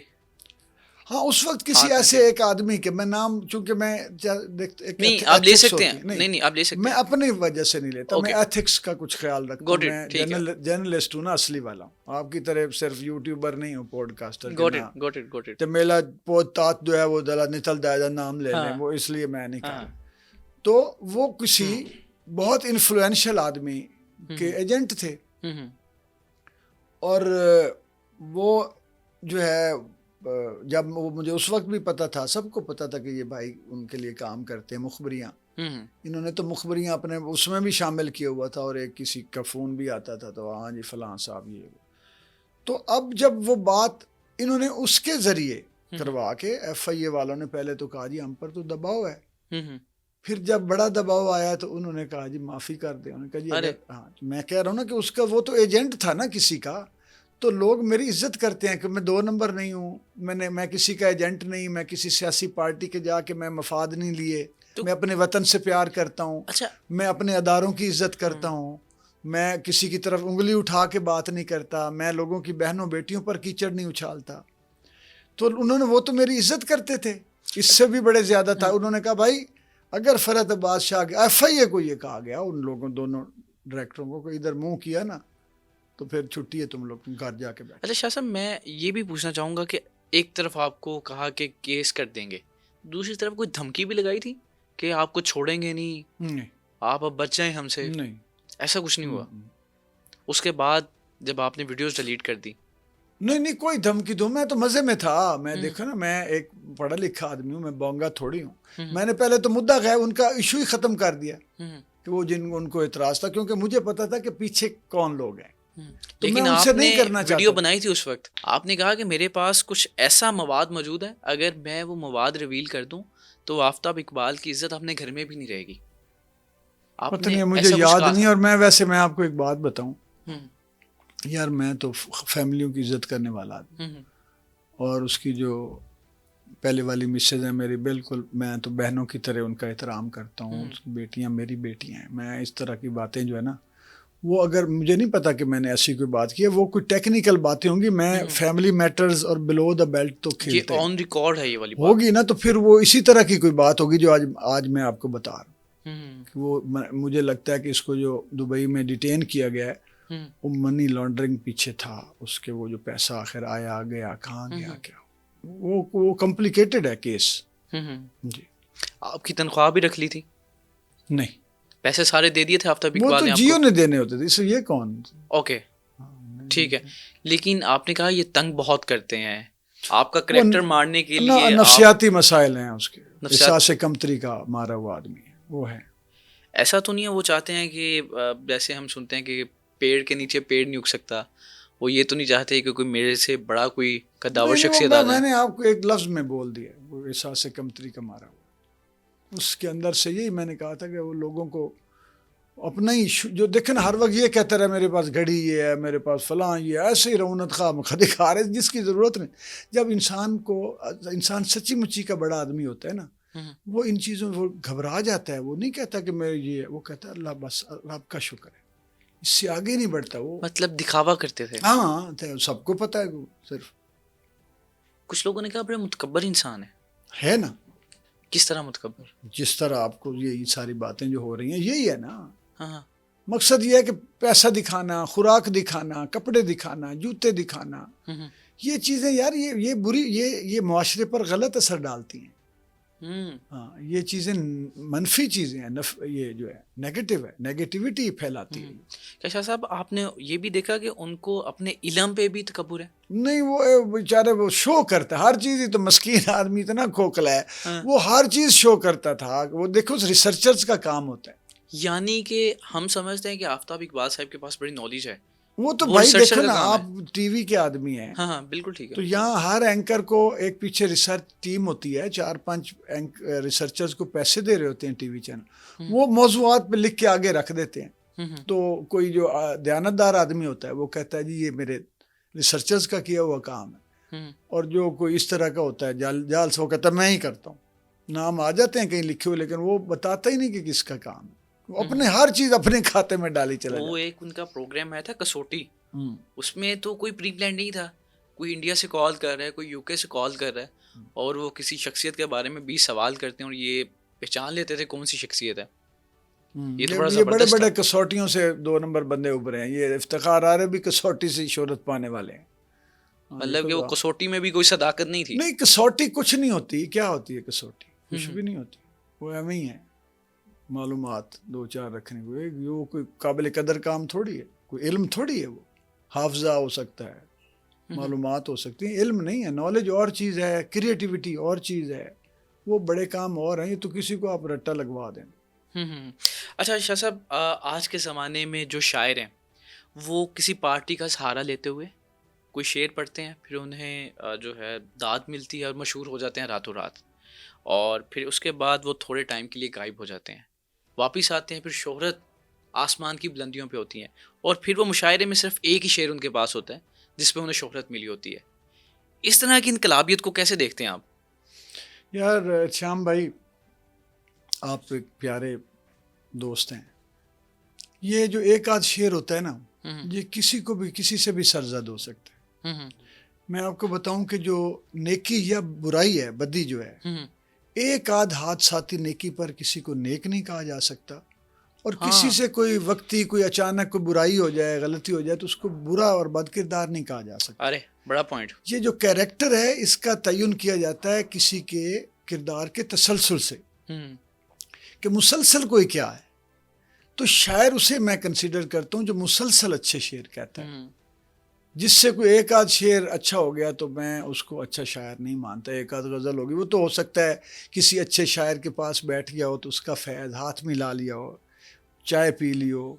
ہاں اس وقت کسی ایسے ایک آدمی کے, میں نام چونکہ میں نہیں آپ لے سکتے ہیں, نہیں آپ لے سکتے ہیں, میں اپنی وجہ سے نہیں لیتا, میں ایتھکس کا کچھ خیال رکھتا ہوں, میں جرنلسٹ ہوں نا اصلی والا ہوں, آپ کی طرح صرف یوٹیوبر نہیں ہوں, پوڈ کاسٹر. تو میرا پوت تات جو ہے وہ دلا نتل دائدہ نام لے لیں, وہ اس لیے میں نہیں کر رہا. تو وہ کسی بہت انفلوئنشل آدمی کے ایجنٹ تھے, اور وہ جو ہے جب وہ مجھے اس وقت بھی پتا تھا, سب کو پتا تھا کہ یہ بھائی ان کے لیے کام کرتے ہیں, مخبریاں, انہوں نے تو مخبریاں اپنے اس میں بھی شامل کیا ہوا تھا, اور ایک کسی کا فون بھی آتا تھا, تو ہاں جی فلاں صاحب یہ. تو اب جب وہ بات انہوں نے اس کے ذریعے کروا کے, ایف آئی اے والوں نے پہلے تو کہا جی ہم پر تو دباؤ ہے, پھر جب بڑا دباؤ آیا تو انہوں نے کہا جی معافی کر دیں. انہوں نے کہا جی ہاں, میں کہہ رہا ہوں نا کہ اس کا وہ تو ایجنٹ تھا نا کسی کا, تو لوگ میری عزت کرتے ہیں کہ میں 2 نمبر نہیں ہوں, میں کسی کا ایجنٹ نہیں, میں کسی سیاسی پارٹی کے جا کے میں مفاد نہیں لیے, میں اپنے وطن سے پیار کرتا ہوں, میں اپنے اداروں کی عزت کرتا ہوں, میں کسی کی طرف انگلی اٹھا کے بات نہیں کرتا, میں لوگوں کی بہنوں بیٹیوں پر کیچڑ نہیں اچھالتا. تو انہوں نے, وہ تو میری عزت کرتے تھے, اس سے بھی بڑے زیادہ تھا. انہوں نے کہا بھائی اگر فرحت عباس شاہ کے ایف آئی اے کو یہ کہا گیا, ان لوگوں دونوں ڈائریکٹروں کو ادھر منہ کیا نا, تو پھر چھٹی ہے, تم لوگ گھر جا کے بیٹھے. اچھا شاہ صاحب, میں یہ بھی پوچھنا چاہوں گا کہ ایک طرف آپ کو کہا کہ کیس کر دیں گے, دوسری طرف کوئی دھمکی بھی لگائی تھی کہ آپ کو چھوڑیں گے نہیں, آپ اب بچ جائیں ہم سے, نہیں ایسا کچھ نہیں ہوا؟ اس کے بعد جب آپ نے ویڈیوز ڈیلیٹ کر دی؟ نہیں کوئی دھمکی دو, میں تو مزے میں تھا. میں دیکھو نا, میں ایک پڑھا لکھا آدمی ہوں, میں بونگا تھوڑی ہوں. میں نے پہلے تو مدعا ہے ان کا ایشو ہی ختم کر دیا کہ وہ ان کو اعتراض تھا, کیونکہ مجھے پتا تھا کہ پیچھے کون لوگ ہیں. لیکن آپ نے ویڈیو بنائی تھی اس وقت, آپ نے کہا کہ میرے پاس کچھ ایسا مواد موجود ہے, اگر میں وہ مواد ریویل کر دوں تو آفتاب اقبال کی عزت اپنے گھر میں بھی نہیں رہے گی. پتہ نہیں, مجھے یاد نہیں. اور میں ویسے میں آپ کو ایک بات بتاؤں یار, میں تو فیملیوں کی عزت کرنے والا آدمی, اور اس کی جو پہلے والی مسز ہیں میری, بالکل میں تو بہنوں کی طرح ان کا احترام کرتا ہوں, اس کی بیٹیاں میری بیٹیاں ہیں. میں اس طرح کی باتیں جو ہے نا وہ اگر مجھے نہیں پتا کہ میں نے ایسی کوئی بات کی ہے, وہ کوئی ٹیکنیکل باتیں ہوں گی, میں فیملی میٹرز اور بلو دا بیلٹ تو کھیلتے ہیں, یہ آن ریکارڈ ہے یہ والی بات ہوگی نا, تو پھر وہ اسی طرح کی کوئی بات ہوگی جو آج میں آپ کو بتا رہا ہوں. وہ مجھے لگتا ہے کہ اس کو جو دبئی میں ڈیٹین کیا گیا ہے وہ منی لانڈرنگ پیچھے تھا, اس کے وہ جو پیسہ آخر آیا گیا کہاں گیا کیا, وہ کمپلیکیٹڈ ہے کیس. جی. آپ کی تنخواہ بھی رکھ لی تھی؟ نہیں, پیسے سارے دے دیے تھے آفتاب وہ اقبال تو نے آپ جیو کو؟ نے دینے ہوتے تھے, اس یہ کون. اوکے ٹھیک ہے, لیکن آپ نے کہا یہ تنگ بہت کرتے ہیں, آپ کا کریکٹر مارنے کے لیے نفسیاتی مسائل ہیں اس کے, احساس کمتری کا مارا ہوا آدمی ہے وہ ہے. ایسا تو نہیں ہے وہ چاہتے ہیں کہ جیسے ہم سنتے ہیں کہ پیڑ کے نیچے پیڑ نہیں اگ سکتا, وہ یہ تو نہیں چاہتے کہ کوئی میرے سے بڑا کوئی قداور شخصیت آ جائے؟ میں نے آپ کو ایک لفظ میں بول دیا, وہ احساس کمتری کا مارا ہوا, اس کے اندر سے یہی میں نے کہا تھا کہ وہ لوگوں کو اپنا ہی جو دیکھیں نا, ہر وقت یہ کہتا رہے میرے پاس گھڑی یہ ہے, میرے پاس فلاں یہ ہے, ایسے ہی رونت خواہ دکھا رہے جس کی ضرورت نہیں. جب انسان سچی مچی کا بڑا آدمی ہوتا ہے نا, وہ ان چیزوں وہ گھبرا جاتا ہے, وہ نہیں کہتا کہ میں یہ, وہ کہتا ہے اللہ بس رب کا شکر ہے, اس سے آگے نہیں بڑھتا. وہ مطلب دکھاوا کرتے تھے. ہاں سب کو پتا ہے, وہ صرف کچھ لوگوں نے کہا بڑے متکبر انسان ہے نا. کس طرح متکبر؟ جس طرح آپ کو یہ ساری باتیں جو ہو رہی ہیں یہی ہے نا. ہاں مقصد یہ ہے کہ پیسہ دکھانا, خوراک دکھانا, کپڑے دکھانا, جوتے دکھانا, یہ چیزیں یار یہ بری, یہ معاشرے پر غلط اثر ڈالتی ہیں. ہاں, یہ چیزیں منفی چیزیں ہیں, یہ جو ہے نیگیٹو ہے, نیگیٹیوٹی پھیلاتی ہے. کیا شاہ صاحب آپ نے یہ بھی دیکھا کہ ان کو اپنے علم پہ بھی تکبر ہے؟ نہیں, وہ بیچارے وہ شو کرتا ہے ہر چیز, ہی تو مسکین آدمی اتنا کھوکھلا ہے, وہ ہر چیز شو کرتا تھا. وہ دیکھو ریسرچرز کا کام ہوتا ہے. یعنی کہ ہم سمجھتے ہیں کہ آفتاب اقبال صاحب کے پاس بڑی نالج ہے, وہ تو بھائی دیکھو نا, آپ ٹی وی کے آدمی ہیں. ہاں بالکل ٹھیک ہے. تو یہاں ہر اینکر کو ایک پیچھے ریسرچ ٹیم ہوتی ہے, 4-5 ریسرچرز کو پیسے دے رہے ہوتے ہیں ٹی وی چینل, وہ موضوعات پہ لکھ کے آگے رکھ دیتے ہیں. تو کوئی جو دیانتدار آدمی ہوتا ہے وہ کہتا ہے جی یہ میرے ریسرچرز کا کیا ہوا کام ہے, اور جو کوئی اس طرح کا ہوتا ہے جال سے, وہ کہتا ہے میں ہی کرتا ہوں. نام آ جاتے ہیں کہیں لکھے ہوئے, لیکن وہ بتاتا ہی نہیں کہ کس کا کام ہے. وہ اپنے ہر چیز اپنے کھاتے میں ڈالی چلا جاتا. وہ ایک ان کا پروگرام آیا تھا کسوٹی, اس میں تو کوئی پری پلان نہیں تھا, کوئی انڈیا سے کال کر رہا ہے, کوئی یو کے سے کال کر رہا ہے, اور وہ کسی شخصیت کے بارے میں 20 سوال کرتے ہیں اور یہ پہچان لیتے تھے کون سی شخصیت ہے. یہ بڑے بڑے کسوٹیوں سے 2 نمبر بندے ابھرے ہیں. یہ افتخار آ رہے بھی کسوٹی سے شہرت پانے والے ہیں. مطلب کہ وہ کسوٹی میں بھی کوئی صداقت نہیں تھی. نہیں, کسوٹی کچھ نہیں ہوتی. کیا ہوتی ہے کسوٹی؟ کچھ بھی نہیں ہوتی. وہ ایم ہی ہے, معلومات 2-4 رکھنے کو. وہ کوئی قابل قدر کام تھوڑی ہے, کوئی علم تھوڑی ہے. وہ حافظہ ہو سکتا ہے, معلومات ہو سکتی ہیں, علم نہیں ہے. نالج اور چیز ہے, کریٹیوٹی اور چیز ہے, وہ بڑے کام اور ہیں. یہ تو کسی کو آپ رٹا لگوا دیں. اچھا شاہ صاحب, آج کے زمانے میں جو شاعر ہیں وہ کسی پارٹی کا سہارا لیتے ہوئے کوئی شعر پڑھتے ہیں, پھر انہیں جو ہے داد ملتی ہے اور مشہور ہو جاتے ہیں راتوں رات, اور پھر اس کے بعد وہ تھوڑے ٹائم کے لیے غائب ہو جاتے ہیں, واپس آتے ہیں, پھر شہرت آسمان کی بلندیوں پہ ہوتی ہیں, اور پھر وہ مشاعرے میں صرف ایک ہی شعر ان کے پاس ہوتا ہے جس پہ انہیں شہرت ملی ہوتی ہے. اس طرح کی انقلابیت کو کیسے دیکھتے ہیں آپ؟ یار شام بھائی, آپ ایک پیارے دوست ہیں. یہ جو ایک آدھ شعر ہوتا ہے نا, یہ کسی کو بھی کسی سے بھی سرزد ہو سکتا ہے. میں آپ کو بتاؤں کہ جو نیکی یا برائی ہے, بدی جو ہے, ایک آدھ ہاتھ ساتھی نیکی پر کسی کو نیک نہیں کہا جا سکتا, اور کسی سے کوئی وقتی کوئی اچانک کوئی برائی ہو جائے, غلطی ہو جائے, تو اس کو برا اور بد کردار نہیں کہا جا سکتا. ارے بڑا پوائنٹ. یہ جو کیریکٹر ہے اس کا تعین کیا جاتا ہے کسی کے کردار کے تسلسل سے, کہ مسلسل کوئی کیا ہے. تو شاعر اسے میں کنسیڈر کرتا ہوں جو مسلسل اچھے شعر کہتا ہے. جس سے کوئی ایک آدھ شعر اچھا ہو گیا تو میں اس کو اچھا شاعر نہیں مانتا. ایک آدھ غزل ہوگی, وہ تو ہو سکتا ہے کسی اچھے شاعر کے پاس بیٹھ گیا ہو تو اس کا فیض ہاتھ میں لا لیا ہو, چائے پی لی ہو,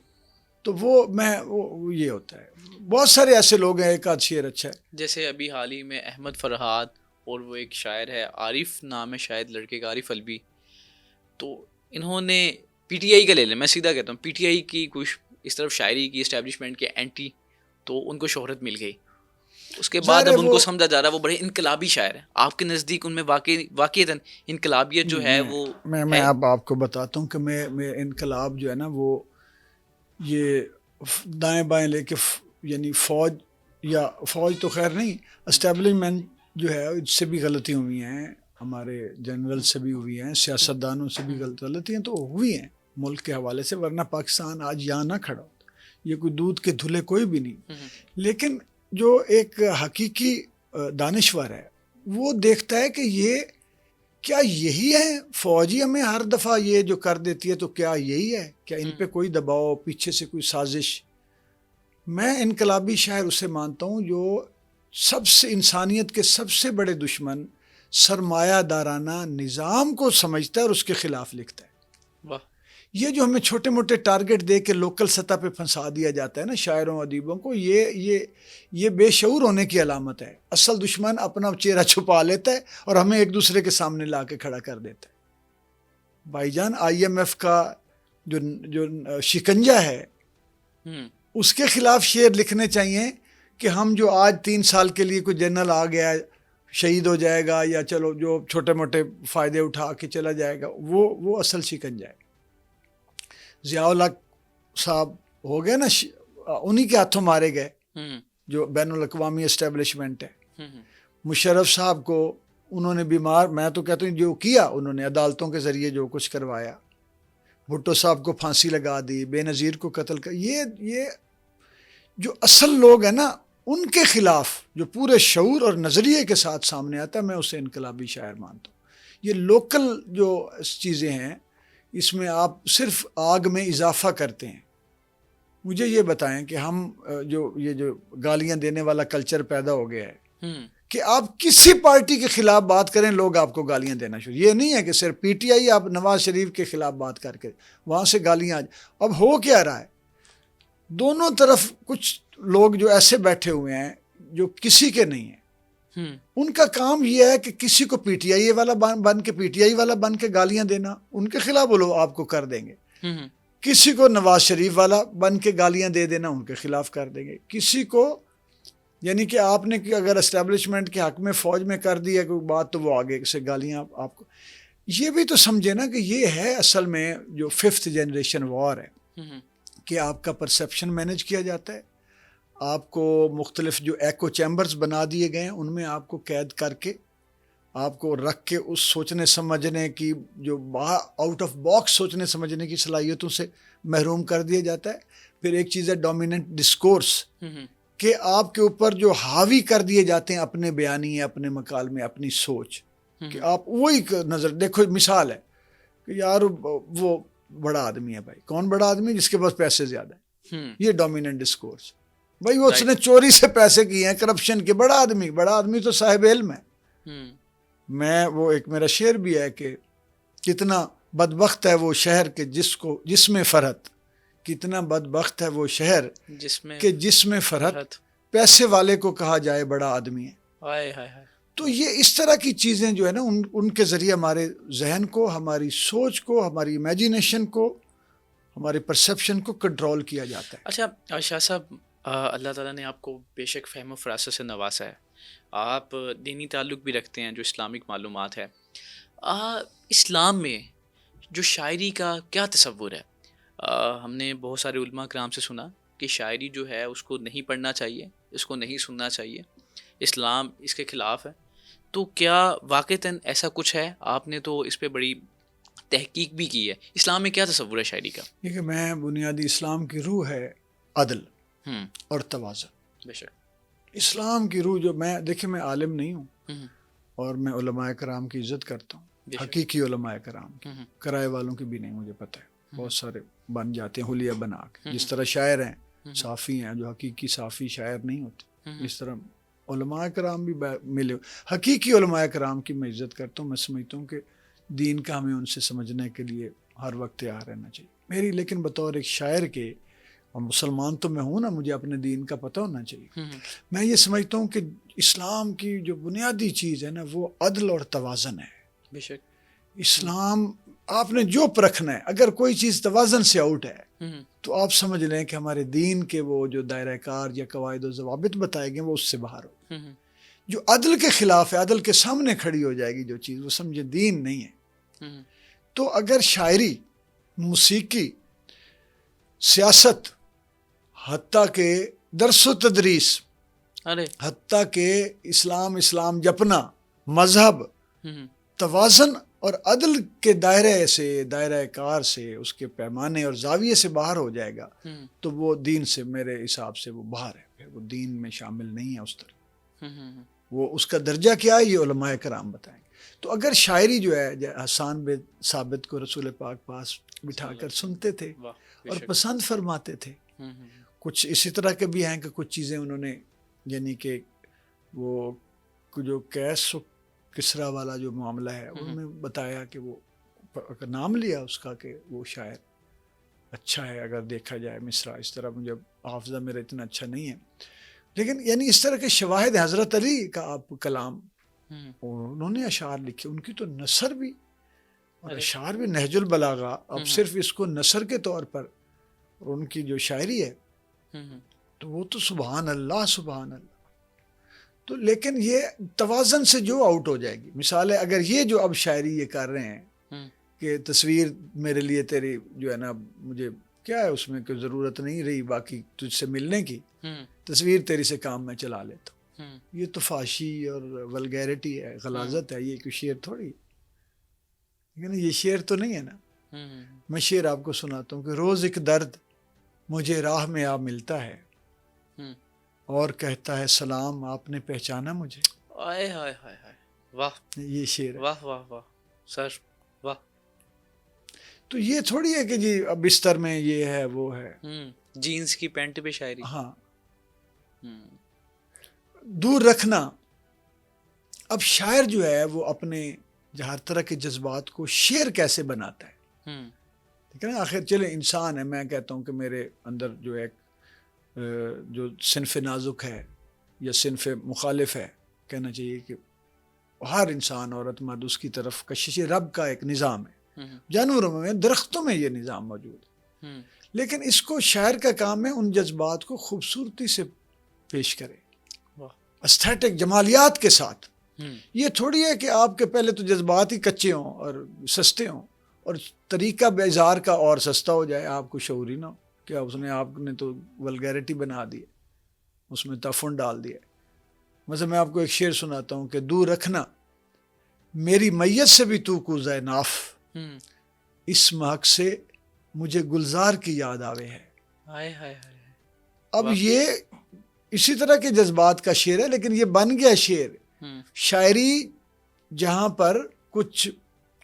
تو وہ یہ ہوتا ہے. بہت سارے ایسے لوگ ہیں ایک آدھ شعر اچھا ہے. جیسے ابھی حال ہی میں احمد فرحات, اور وہ ایک شاعر ہے عارف نام ہے شاید لڑکے کا, عارف الوی, تو انہوں نے پی ٹی آئی کا لے لیں, میں سیدھا کہتا ہوں پی ٹی آئی کی کچھ اس طرف شاعری کی اسٹیبلشمنٹ کے اینٹی, تو ان کو شہرت مل گئی. اس کے بعد اب ان کو سمجھا جا رہا ہے وہ بڑے انقلابی شاعر ہیں. آپ کے نزدیک ان میں واقعی انقلابیت جو ہے وہ میں آپ کو بتاتا ہوں کہ میں انقلاب جو ہے نا, وہ یہ دائیں بائیں لے کے یعنی فوج تو خیر نہیں، اسٹیبلشمنٹ جو ہے اس سے بھی غلطیاں ہوئی ہیں، ہمارے جنرل سے بھی ہوئی ہیں، سیاستدانوں سے بھی غلطیاں تو ہوئی ہیں ملک کے حوالے سے، ورنہ پاکستان آج یہاں نہ کھڑا ہوتا، یہ کوئی دودھ کے دھلے کوئی بھی نہیں. لیکن جو ایک حقیقی دانشور ہے وہ دیکھتا ہے کہ یہ کیا یہی ہے فوجی ہمیں ہر دفعہ یہ جو کر دیتی ہے، تو کیا یہی ہے، کیا ان پہ کوئی دباؤ، پیچھے سے کوئی سازش. میں انقلابی شاعر اسے مانتا ہوں جو سب سے انسانیت کے سب سے بڑے دشمن سرمایہ دارانہ نظام کو سمجھتا ہے اور اس کے خلاف لکھتا ہے. واہ. یہ جو ہمیں چھوٹے موٹے ٹارگٹ دے کے لوکل سطح پہ پھنسا دیا جاتا ہے نا شاعروں ادیبوں کو، یہ بے شعور ہونے کی علامت ہے. اصل دشمن اپنا چہرہ چھپا لیتا ہے اور ہمیں ایک دوسرے کے سامنے لا کے کھڑا کر دیتا ہے. بھائی جان IMF کا جو شکنجہ ہے اس کے خلاف شعر لکھنے چاہیے کہ ہم جو آج 3 سال کے لیے کوئی جنرل آ گیا شہید ہو جائے گا، یا چلو جو چھوٹے موٹے فائدے اٹھا کے چلا جائے گا، وہ اصل شکنجہ ہے. ضیاء الحق صاحب ہو گئے نا، انہی کے ہاتھوں مارے گئے جو بین الاقوامی اسٹیبلشمنٹ ہے. مشرف صاحب کو انہوں نے بیمار، میں تو کہتا ہوں جو کیا انہوں نے عدالتوں کے ذریعے جو کچھ کروایا، بھٹو صاحب کو پھانسی لگا دی، بے نظیر کو قتل کر، یہ جو اصل لوگ ہیں نا ان کے خلاف جو پورے شعور اور نظریے کے ساتھ سامنے آتا ہے، میں اسے انقلابی شاعر مانتا ہوں. یہ لوکل جو چیزیں ہیں اس میں آپ صرف آگ میں اضافہ کرتے ہیں. مجھے یہ بتائیں کہ ہم یہ جو گالیاں دینے والا کلچر پیدا ہو گیا ہے کہ آپ کسی پارٹی کے خلاف بات کریں لوگ آپ کو گالیاں دینا شروع. یہ نہیں ہے کہ صرف PTI آپ نواز شریف کے خلاف بات کر کے وہاں سے گالیاں. اب ہو کیا رہا ہے، دونوں طرف کچھ لوگ جو ایسے بیٹھے ہوئے ہیں جو کسی کے نہیں ہیں، ان کا کام یہ ہے کہ کسی کو PTI والا بن کے گالیاں دینا، ان کے خلاف وہ لوگ آپ کو کر دیں گے. کسی کو نواز شریف والا بن کے گالیاں دے دینا، ان کے خلاف کر دیں گے. کسی کو یعنی کہ آپ نے اگر اسٹیبلشمنٹ کے حق میں فوج میں کر دی ہے کوئی بات تو وہ آگے سے گالیاں آپ کو. یہ بھی تو سمجھے نا کہ یہ ہے اصل میں جو 5th جنریشن وار ہے کہ آپ کا پرسیپشن مینیج کیا جاتا ہے، آپ کو مختلف جو ایکو چیمبرز بنا دیے گئے ہیں ان میں آپ کو قید کر کے آپ کو رکھ کے اس سوچنے سمجھنے کی جو آؤٹ آف باکس سوچنے سمجھنے کی صلاحیتوں سے محروم کر دیا جاتا ہے. پھر ایک چیز ہے ڈومیننٹ ڈسکورس کہ آپ کے اوپر جو حاوی کر دیے جاتے ہیں اپنے بیانیے، اپنے مکالمے، اپنی سوچ، کہ آپ وہی نظر دیکھو. مثال ہے کہ یار وہ بڑا آدمی ہے. بھائی کون بڑا آدمی؟ جس کے پاس پیسے زیادہ ہیں. یہ ڈومیننٹ ڈسکورس. بھائی وہ اس نے چوری سے پیسے کیے ہیں، کرپشن کے. بڑا آدمی تو صاحب علم ہے. میں وہ ایک میرا شعر بھی ہے کہ کتنا بدبخت ہے وہ شہر کہ جس میں فرحت، کتنا بدبخت ہے وہ شہر جس میں فرحت، پیسے والے کو کہا جائے بڑا آدمی ہے. تو یہ اس طرح کی چیزیں جو ہے نا ان کے ذریعے ہمارے ذہن کو، ہماری سوچ کو، ہماری امیجینیشن کو، ہمارے پرسیپشن کو کنٹرول کیا جاتا ہے. اچھا شاہ صاحب، اللہ تعالیٰ نے آپ کو بے شک فہم و فراست سے نوازا ہے. آپ دینی تعلق بھی رکھتے ہیں جو اسلامک معلومات ہے. اسلام میں جو شاعری کا کیا تصور ہے؟ ہم نے بہت سارے علماء کرام سے سنا کہ شاعری جو ہے اس کو نہیں پڑھنا چاہیے، اس کو نہیں سننا چاہیے، اسلام اس کے خلاف ہے. تو کیا واقعتاً ایسا کچھ ہے؟ آپ نے تو اس پہ بڑی تحقیق بھی کی ہے. اسلام میں کیا تصور ہے شاعری کا؟ دیکھیے، میں بنیادی اسلام کی روح ہے عدل اور توازن. بے شک اسلام کی روح جو میں عالم نہیں ہوں اور میں علماء کرام کی عزت کرتا ہوں، حقیقی علماء کرام کی، کرائے والوں کی بھی نہیں. مجھے پتہ ہے بہت سارے بن جاتے ہیں حلیہ بنا کے، جس طرح شاعر ہیں صافی ہیں جو حقیقی صافی شاعر نہیں ہوتے، اس طرح علماء کرام بھی ملے. حقیقی علماء کرام کی میں عزت کرتا ہوں. میں سمجھتا ہوں کہ دین کا ہمیں ان سے سمجھنے کے لیے ہر وقت تیار رہنا چاہیے. میری لیکن بطور ایک شاعر کے، اور مسلمان تو میں ہوں نا، مجھے اپنے دین کا پتہ ہونا چاہیے. میں یہ سمجھتا ہوں کہ اسلام کی جو بنیادی چیز ہے نا وہ عدل اور توازن ہے. بے شک اسلام آپ نے جو پرکھنا ہے، اگر کوئی چیز توازن سے آؤٹ ہے تو آپ سمجھ لیں کہ ہمارے دین کے وہ جو دائرہ کار یا قواعد و ضوابط بتائے گئے وہ اس سے باہر ہو. جو عدل کے خلاف ہے، عدل کے سامنے کھڑی ہو جائے گی جو چیز، وہ سمجھے دین نہیں ہے. تو اگر شاعری، موسیقی، سیاست حتیٰ کہ درس و تدریس، ارے حتیٰ کہ اسلام جپنا، مذہب، ہوں توازن اور عدل کے دائرہ کار سے، اس کے پیمانے اور زاویے سے باہر ہو جائے گا ہوں تو وہ دین سے، میرے حساب سے وہ باہر ہے، پھر وہ دین میں شامل نہیں ہے اس طرح۔ ہوں وہ اس کا درجہ کیا ہے یہ علماء کرام بتائیں گے۔ تو اگر شاعری جو ہے، حسان بن ثابت کو رسول پاک پاس بٹھا کر سنتے تھے واہ بے اور شک۔ پسند فرماتے تھے۔ کچھ اسی طرح کے بھی ہیں کہ کچھ چیزیں انہوں نے، یعنی کہ وہ جو کیس و کسرا والا جو معاملہ ہے ان میں بتایا کہ وہ نام لیا اس کا کہ وہ شاعر اچھا ہے اگر دیکھا جائے مصرع، اس طرح مجھے حافظہ میرا اتنا اچھا نہیں ہے، لیکن یعنی اس طرح کے شواہد، حضرت علی کا آپ کلام، انہوں نے اشعار لکھے، ان کی تو نثر بھی اور اشعار بھی، نہج البلاغہ، اب صرف اس کو نثر کے طور پر، اور ان کی جو شاعری ہے تو وہ تو سبحان اللہ سبحان اللہ۔ تو لیکن یہ توازن سے جو آؤٹ ہو جائے گی، مثال ہے اگر یہ جو اب شاعری یہ کر رہے ہیں کہ تصویر میرے لیے تیری جو ہے نا، مجھے کیا ہے اس میں کوئی ضرورت نہیں رہی باقی تجھ سے ملنے کی، تصویر تیری سے کام میں چلا لیتا ہوں، یہ تو فحاشی اور ولگیرٹی ہے، غلاظت ہے، یہ کوئی شعر تھوڑی، لیکن یہ شعر تو نہیں ہے نا۔ میں شعر آپ کو سناتا ہوں کہ روز ایک درد مجھے راہ میں آ ملتا ہے اور کہتا ہے سلام آپ نے پہچانا مجھے، آئے ہائے ہائے ہائے، واہ یہ شعر ہے۔ واہ واہ واہ سر، واہ۔ تو یہ تھوڑی ہے کہ جی اب بستر میں یہ ہے وہ ہے، جینز کی پینٹ پہ شاعری۔ ہاں، دور رکھنا۔ اب شاعر جو ہے وہ اپنے ہر طرح کے جذبات کو شعر کیسے بناتا ہے، ٹھیک ہے نا؟ آخر چلے انسان ہے، میں کہتا ہوں کہ میرے اندر جو ایک جو صنف نازک ہے یا صنف مخالف ہے، کہنا چاہیے کہ ہر انسان عورت مرد اس کی طرف کشش رب کا ایک نظام ہے، جانوروں میں، درختوں میں یہ نظام موجود ہے، لیکن اس کو شاعر کا کام ہے ان جذبات کو خوبصورتی سے پیش کرے، استھیٹک جمالیات کے ساتھ۔ یہ تھوڑی ہے کہ آپ کے پہلے تو جذبات ہی کچے ہوں اور سستے ہوں اور طریقہ بے اظہار کا اور سستا ہو جائے، آپ کو شعور ہی نہ ہو، کیا اس نے آپ نے تو ولگیرٹی بنا دی، اس میں تفن ڈال دیا۔ مثلا میں آپ کو ایک شعر سناتا ہوں کہ دور رکھنا میری میت سے بھی تو کوزہ ناف، اس مہک سے مجھے گلزار کی یاد آوے ہے۔ اب یہ اسی طرح کے جذبات کا شعر ہے، لیکن یہ بن گیا شعر۔ شاعری جہاں پر کچھ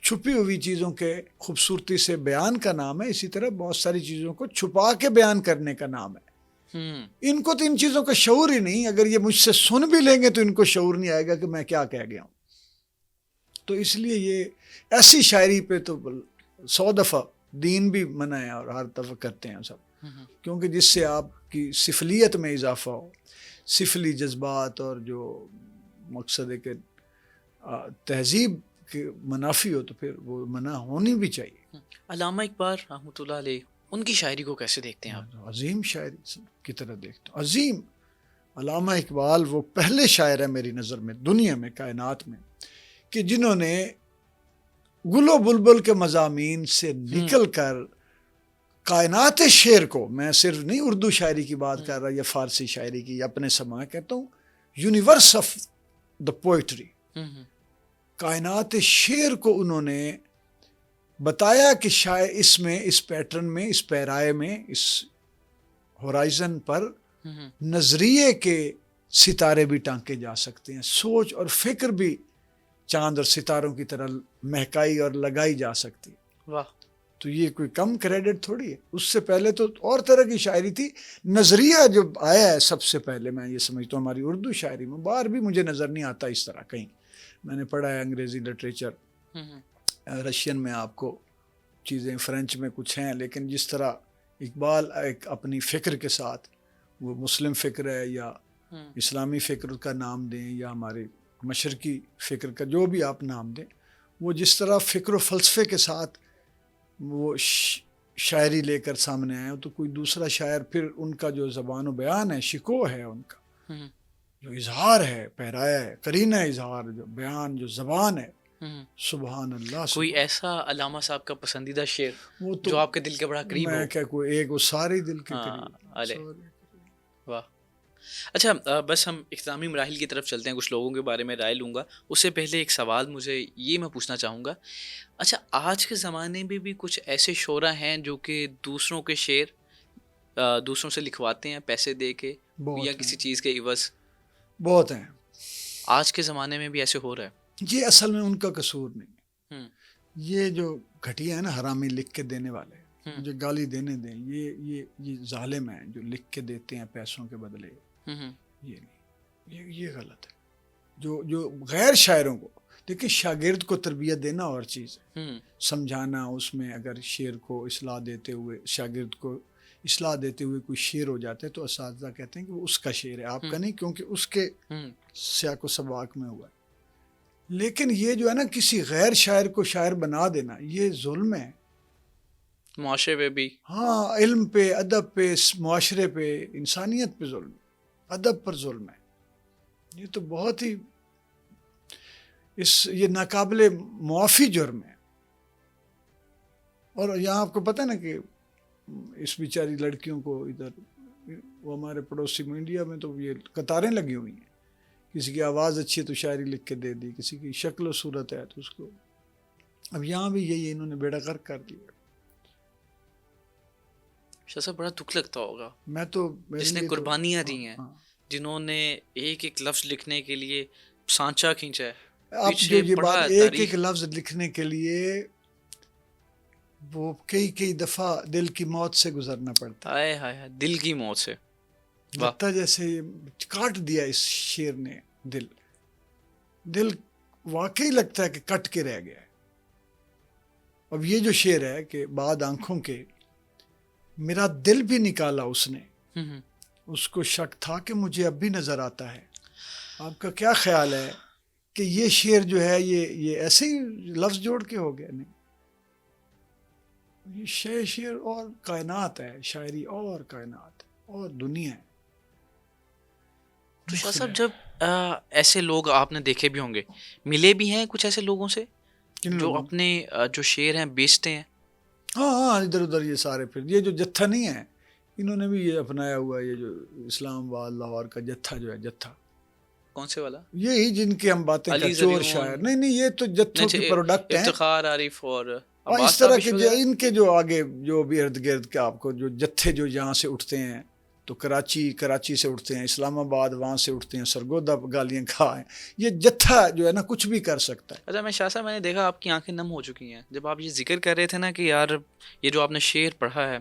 چھپی ہوئی چیزوں کے خوبصورتی سے بیان کا نام ہے، اسی طرح بہت ساری چیزوں کو چھپا کے بیان کرنے کا نام ہے۔ ان کو تو ان چیزوں کا شعور ہی نہیں، اگر یہ مجھ سے سن بھی لیں گے تو ان کو شعور نہیں آئے گا کہ میں کیا کہہ گیا ہوں۔ تو اس لیے یہ ایسی شاعری پہ تو 100 دفعہ دین بھی منع ہے اور ہر دفعہ کرتے ہیں سب، کیونکہ جس سے آپ کی سفلیت میں اضافہ ہو، سفلی جذبات، اور جو مقصد ہے کہ تہذیب کے منافی ہو، تو پھر وہ منع ہونی بھی چاہیے۔ علامہ اقبال رحمۃ اللہ علیہ، ان کی شاعری کو کیسے دیکھتے ہیں آپ؟ عظیم شاعری کی طرح دیکھتا ہوں، عظیم۔ علامہ اقبال وہ پہلے شاعر ہیں میری نظر میں دنیا میں، کائنات میں، کہ جنہوں نے گل و بلبل کے مضامین سے نکل کر کائنات شعر کو، میں صرف نہیں اردو شاعری کی بات کر رہا یا فارسی شاعری کی یا اپنے سماع، کہتا ہوں یونیورس آف دا پوئٹری، کائنات شعر کو انہوں نے بتایا کہ شاید اس میں، اس پیٹرن میں، اس پیرائے میں، اس ہورائزن پر نظریے کے ستارے بھی ٹانکے جا سکتے ہیں، سوچ اور فکر بھی چاند اور ستاروں کی طرح مہکائی اور لگائی جا سکتی ہے۔ واہ۔ تو یہ کوئی کم کریڈٹ تھوڑی ہے، اس سے پہلے تو اور طرح کی شاعری تھی۔ نظریہ جو آیا ہے سب سے پہلے، میں یہ سمجھتا ہوں ہماری اردو شاعری میں، باہر بھی مجھے نظر نہیں آتا اس طرح کہیں، میں نے پڑھا ہے انگریزی لٹریچر، رشین میں آپ کو چیزیں، فرینچ میں کچھ ہیں، لیکن جس طرح اقبال ایک اپنی فکر کے ساتھ، وہ مسلم فکر ہے یا اسلامی فکر کا نام دیں یا ہمارے مشرقی فکر کا جو بھی آپ نام دیں، وہ جس طرح فکر و فلسفے کے ساتھ وہ شاعری لے کر سامنے آئے، تو کوئی دوسرا شاعر پھر ان کا جو زبان و بیان ہے، شکو ہے ان کا، جو اظہار ہے، پیرایا ہے، قرینہ اظہار، جو بیان، جو زبان ہے، سبحان اللہ۔ کوئی ایسا علامہ صاحب کا پسندیدہ شعر وہ تو جو آپ کے دل کے بڑا قریب ہو؟ میں کیا کوئی ایک، وہ سارے دل کے قریب۔ واہ. اچھا بس ہم اختتامی مراحل کی طرف چلتے ہیں. کچھ لوگوں کے بارے میں رائے لوں گا. اس سے پہلے ایک سوال مجھے یہ میں پوچھنا چاہوں گا. اچھا آج کے زمانے میں بھی کچھ ایسے شعراء ہیں جو کہ دوسروں کے شعر دوسروں سے لکھواتے ہیں پیسے دے کے یا بہت کسی ہیں، چیز کے عوض. بہت ہیں. آج کے زمانے میں بھی ایسے ہو رہا ہے. یہ اصل میں ان کا قصور نہیں ہے. ہوں یہ جو گھٹیا ہے نا، حرامی لکھ کے دینے والے، ہوں جو گالی دینے دیں، یہ ظالم ہیں جو لکھ کے دیتے ہیں پیسوں کے بدلے. ہوں یہ نہیں، یہ غلط ہے. جو غیر شاعروں کو دیکھیں، شاگرد کو تربیت دینا اور چیز ہے، ہوں سمجھانا. اس میں اگر شعر کو اصلاح دیتے ہوئے، شاگرد کو اصلاح دیتے ہوئے کوئی شعر ہو جاتا ہے تو اساتذہ کہتے ہیں کہ وہ اس کا شعر ہے، آپ کا نہیں، کیونکہ اس کے ہوں سیاق و سباق میں ہوا ہے. لیکن یہ جو ہے نا، کسی غیر شاعر کو شاعر بنا دینا، یہ ظلم ہے. معاشرے پہ بھی. ہاں، علم پہ، ادب پہ، معاشرے پہ، انسانیت پہ ظلم ہے، ادب پر ظلم ہے. یہ تو بہت ہی یہ ناقابل معافی جرم ہے. اور یہاں آپ کو پتہ ہے نا کہ اس بیچاری لڑکیوں کو ادھر، وہ ہمارے پڑوسی انڈیا میں تو یہ قطاریں لگی ہوئی ہیں. کسی کی آواز اچھی ہے تو شاعری لکھ کے دے دی، کسی کی شکل و صورت ہے تو اس کو. اب یہاں بھی یہی انہوں نے بیڑا غرق کر دیا. شاہ صاحب بڑا دکھ لگتا ہوگا میں تو جس نے قربانیاں دی ہیں، ہاں. جنہوں نے ایک ایک لفظ لکھنے کے لیے سانچہ کھینچا ہے. آپ جو یہ بات، ایک ایک لفظ لکھنے کے لیے وہ کئی دفعہ دل کی موت سے گزرنا پڑتا ہے. ہائے ہائے دل کی موت سے. لگتا جیسے کاٹ دیا اس شیر نے دل واقعی لگتا ہے کہ کٹ کے رہ گیا ہے. اب یہ جو شعر ہے کہ بعد آنکھوں کے میرا دل بھی نکالا اس نے، اس کو شک تھا کہ مجھے اب بھی نظر آتا ہے. آپ کا کیا خیال ہے کہ یہ شعر جو ہے یہ ایسے ہی لفظ جوڑ کے ہو گیا؟ نہیں، یہ شعر اور کائنات ہے، شاعری اور کائنات اور دنیا ہے. تو شاہ صاحب جب ایسے لوگ آپ نے دیکھے بھی ہوں گے، ملے بھی ہیں کچھ ایسے لوگوں سے جو اپنے جو شعر ہیں بیچتے ہیں. ہاں ادھر ادھر یہ سارے. پھر یہ جو جتھا نہیں ہے، انہوں نے بھی یہ اپنایا ہوا ہے. یہ جو اسلام آباد لاہور کا جتھا جو ہے، جتھا کون سے والا؟ یہی جن کی ہم باتیں علی کر، چور زریون، شاعر. نہیں، یہ تو جتھوں کی پروڈکٹ ہیں. افتخار عارف اور اور اس عباس طرح تابش کے وغیرہ. ان کے جو آگے جو بھی ارد گرد کے آپ کو جو جتھے جو یہاں سے اٹھتے ہیں تو کراچی سے اٹھتے ہیں، اسلام آباد وہاں سے اٹھتے ہیں، سرگودا گالیاں کھائیں. یہ جتھا جو ہے نا کچھ بھی کر سکتا ہے. اچھا میں شاہ صاحب، میں نے دیکھا آپ کی آنکھیں نم ہو چکی ہیں جب آپ یہ ذکر کر رہے تھے نا کہ یار یہ جو آپ نے شعر پڑھا ہے،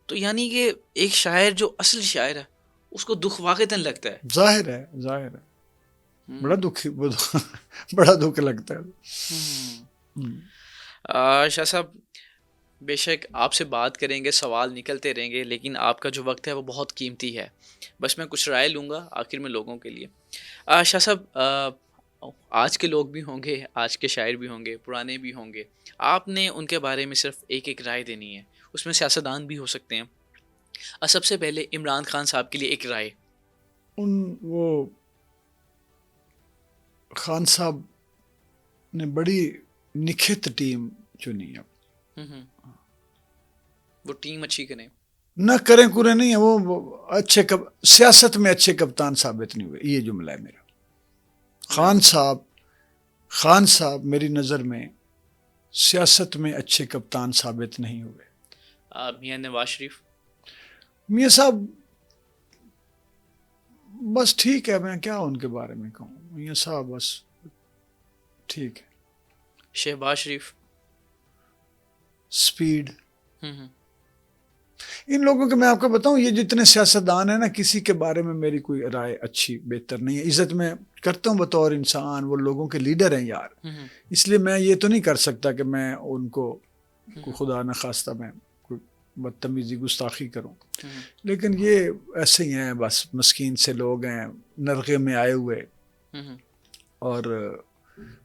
تو یعنی کہ ایک شاعر جو اصل شاعر ہے اس کو دکھ واقعتاً لگتا ہے. ظاہر ہے بڑا دکھ لگتا ہے. شاہ صاحب بے شک آپ سے بات کریں گے، سوال نکلتے رہیں گے، لیکن آپ کا جو وقت ہے وہ بہت قیمتی ہے. بس میں کچھ رائے لوں گا آخر میں لوگوں کے لیے. شاہ صاحب آج کے لوگ بھی ہوں گے، آج کے شاعر بھی ہوں گے، پرانے بھی ہوں گے، آپ نے ان کے بارے میں صرف ایک ایک رائے دینی ہے. اس میں سیاستدان بھی ہو سکتے ہیں. سب سے پہلے عمران خان صاحب کے لیے ایک رائے. وہ خان صاحب نے بڑی نکھت ٹیم چنی ہے. وہ ٹیم اچھی کریں نہ کریں کریں نہیں ہے، وہ اچھے سیاست میں اچھے کپتان ثابت نہیں ہوئے. یہ جملہ ہے میرا. خان صاحب میری نظر میں سیاست میں اچھے کپتان ثابت نہیں ہوئے. میاں نواز شریف میاں صاحب بس ٹھیک ہے، میں کیا ان کے بارے میں کہوں. میاں صاحب بس ٹھیک ہے. شہباز شریف سپیڈ. ان لوگوں کے میں آپ کو بتاؤں، یہ جتنے سیاستدان ہیں نا، کسی کے بارے میں میری کوئی رائے اچھی بہتر نہیں ہے. عزت میں کرتا ہوں بطور انسان، وہ لوگوں کے لیڈر ہیں یار. اس لیے میں یہ تو نہیں کر سکتا کہ میں ان کو خدا نخواستہ میں کوئی بدتمیزی گستاخی کروں. لیکن یہ ایسے ہی ہیں، بس مسکین سے لوگ ہیں، نرغے میں آئے ہوئے. اور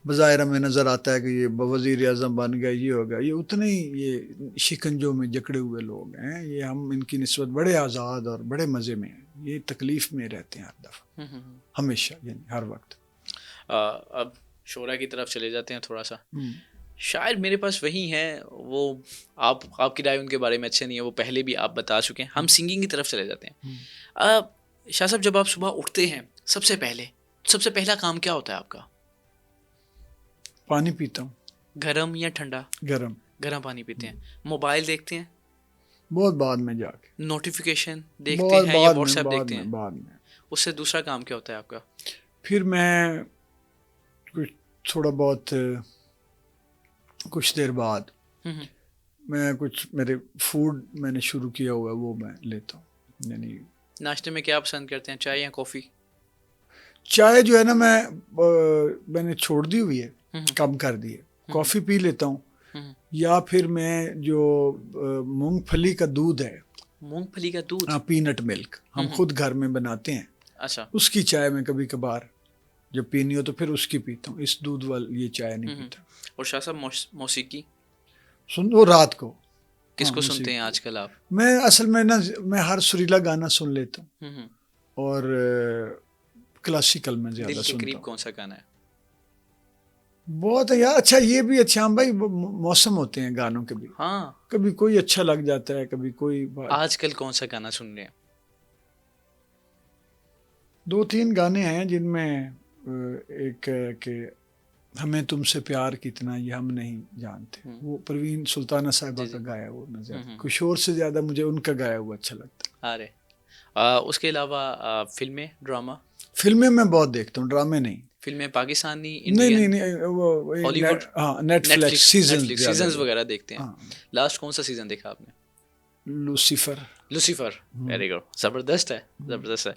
بظاہر ہمیں نظر آتا ہے کہ یہ وزیر اعظم بن گئے، یہ ہوگا. یہ اتنے ہی یہ شکنجوں میں جکڑے ہوئے لوگ ہیں. یہ ہم ان کی نسبت بڑے آزاد اور بڑے مزے میں ہیں. یہ تکلیف میں رہتے ہیں ہر دفعہ، ہمیشہ، یعنی ہر وقت. اب شعرا کی طرف چلے جاتے ہیں تھوڑا سا. شاعر میرے پاس وہی ہیں، وہ آپ کی رائے ان کے بارے میں اچھا نہیں ہے، وہ پہلے بھی آپ بتا چکے ہیں. ہم سنگنگ کی طرف چلے جاتے ہیں. شاہ صاحب جب آپ صبح اٹھتے ہیں سب سے پہلا کام کیا ہوتا ہے آپ کا؟ پانی پیتا ہوں. گرم یا ٹھنڈا؟ گرم پانی پیتے ہیں. موبائل دیکھتے ہیں؟ بہت بعد میں جا کے. نوٹیفیکیشن دیکھتے ہیں یا واٹس ایپ دیکھتے ہیں؟ بعد میں. اس سے دوسرا کام کیا ہوتا ہے آپ کا؟ پھر میں کچھ تھوڑا بہت کچھ دیر بعد میں کچھ میرے فوڈ میں نے شروع کیا ہوا ہے وہ میں لیتا ہوں. یعنی ناشتے میں کیا پسند کرتے ہیں، چائے یا کافی؟ چائے جو ہے نا میں نے چھوڑ دی ہوئی ہے، کم کر دی ہے. کافی پی لیتا ہوں، یا پھر میں جو مونگ پھلی کا دودھ ہے، مونگ پھلی کا دودھ، پینٹ ملک ہم خود گھر میں بناتے ہیں، اچھا، اس کی چائے میں کبھی کبھار جب پینی ہو تو پھر اس کی پیتا ہوں. اس دودھ والی یہ چائے نہیں پیتا. اور شاہ صاحب موسیقی وہ رات کو کس کو سنتے ہیں آج کل آپ؟ میں اصل میں نا میں ہر سریلا گانا سن لیتا ہوں، اور کلاسیکل میں زیادہ سنتا ہوں. دل کے قریب کون سا گانا ہے؟ بہت ہے یار. اچھا یہ بھی اچھا بھائی، موسم ہوتے ہیں گانوں کے بھی. ہاں، کبھی کوئی اچھا لگ جاتا ہے، کبھی کوئی. آج کل کون سا گانا سن رہے ہیں؟ 2-3 گانے ہیں جن میں ایک کہ ہمیں تم سے پیار کتنا یہ ہم نہیں جانتے، وہ پروین سلطانہ صاحبہ کا گایا ہوا نظر. کشور سے زیادہ مجھے ان کا گایا ہوا اچھا لگتا ہے. ارے اس کے علاوہ فلمیں، ڈرامہ؟ فلمیں میں بہت دیکھتا ہوں، ڈرامے نہیں. فلمیں پاکستانی، نہیں ہالی ووڈ، ہاں نیٹ فلکس سیزنز وغیرہ دیکھتے ہیں. لاسٹ کون سا سیزن دیکھا آپ نے؟ لوسیفر. ویری گڈ، زبردست ہے.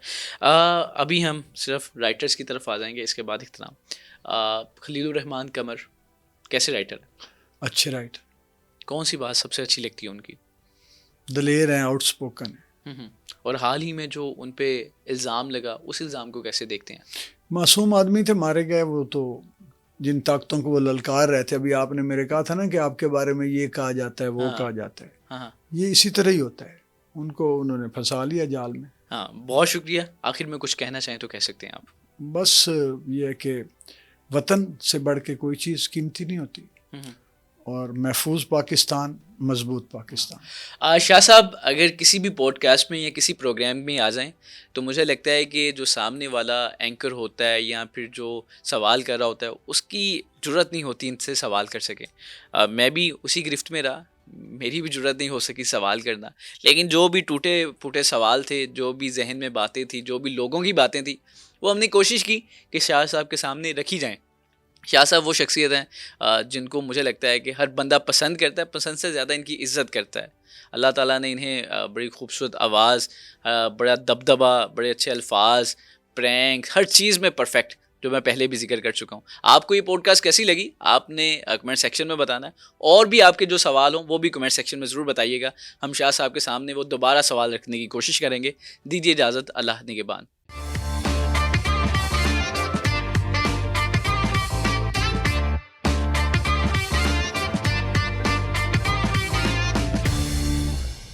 ابھی ہم صرف رائٹرز کی طرف آ جائیں گے، اس کے بعد اختتام. خلیل الرحمان قمر کیسے رائٹر ہیں؟ اچھے رائٹر. کون سی بات سب سے اچھی لگتی ہے ان کی؟ دلیر ہیں، آؤٹ اسپوکن ہیں. اور حال ہی میں جو ان پہ الزام لگا، اس الزام کو کیسے دیکھتے ہیں؟ معصوم آدمی تھے، مارے گئے. وہ تو جن طاقتوں کو وہ للکار رہے تھے. ابھی آپ نے میرے کہا تھا نا کہ آپ کے بارے میں یہ کہا جاتا ہے، وہ کہا جاتا ہے. ہاں، یہ اسی طرح ہی ہوتا ہے. ان کو انہوں نے پھنسا لیا جال میں. ہاں، بہت شکریہ. آخر میں کچھ کہنا چاہیں تو کہہ سکتے ہیں آپ. بس یہ کہ وطن سے بڑھ کے کوئی چیز قیمتی نہیں ہوتی، اور محفوظ پاکستان، مضبوط پاکستان. شاہ صاحب اگر کسی بھی پوڈ کاسٹ میں یا کسی پروگرام میں آ جائیں تو مجھے لگتا ہے کہ جو سامنے والا اینکر ہوتا ہے یا پھر جو سوال کر رہا ہوتا ہے اس کی جرت نہیں ہوتی ان سے سوال کر سکے. میں بھی اسی گرفت میں رہا، میری بھی جرت نہیں ہو سکی سوال کرنا. لیکن جو بھی ٹوٹے پھوٹے سوال تھے، جو بھی ذہن میں باتیں تھیں، جو بھی لوگوں کی باتیں تھیں، وہ ہم نے کوشش کی کہ شاہ صاحب کے سامنے رکھی جائیں. شاہ صاحب وہ شخصیت ہیں جن کو مجھے لگتا ہے کہ ہر بندہ پسند کرتا ہے، پسند سے زیادہ ان کی عزت کرتا ہے. اللہ تعالیٰ نے انہیں بڑی خوبصورت آواز، بڑا دبدبا، بڑے اچھے الفاظ، پرینک، ہر چیز میں پرفیکٹ، جو میں پہلے بھی ذکر کر چکا ہوں. آپ کو یہ پوڈ کاسٹ کیسی لگی آپ نے کمنٹ سیکشن میں بتانا ہے، اور بھی آپ کے جو سوال ہوں وہ بھی کمنٹ سیکشن میں ضرور بتائیے گا. ہم شاہ صاحب کے سامنے وہ دوبارہ سوال رکھنے کی کوشش کریں گے. دیجیے اجازت، اللہ نگہبان.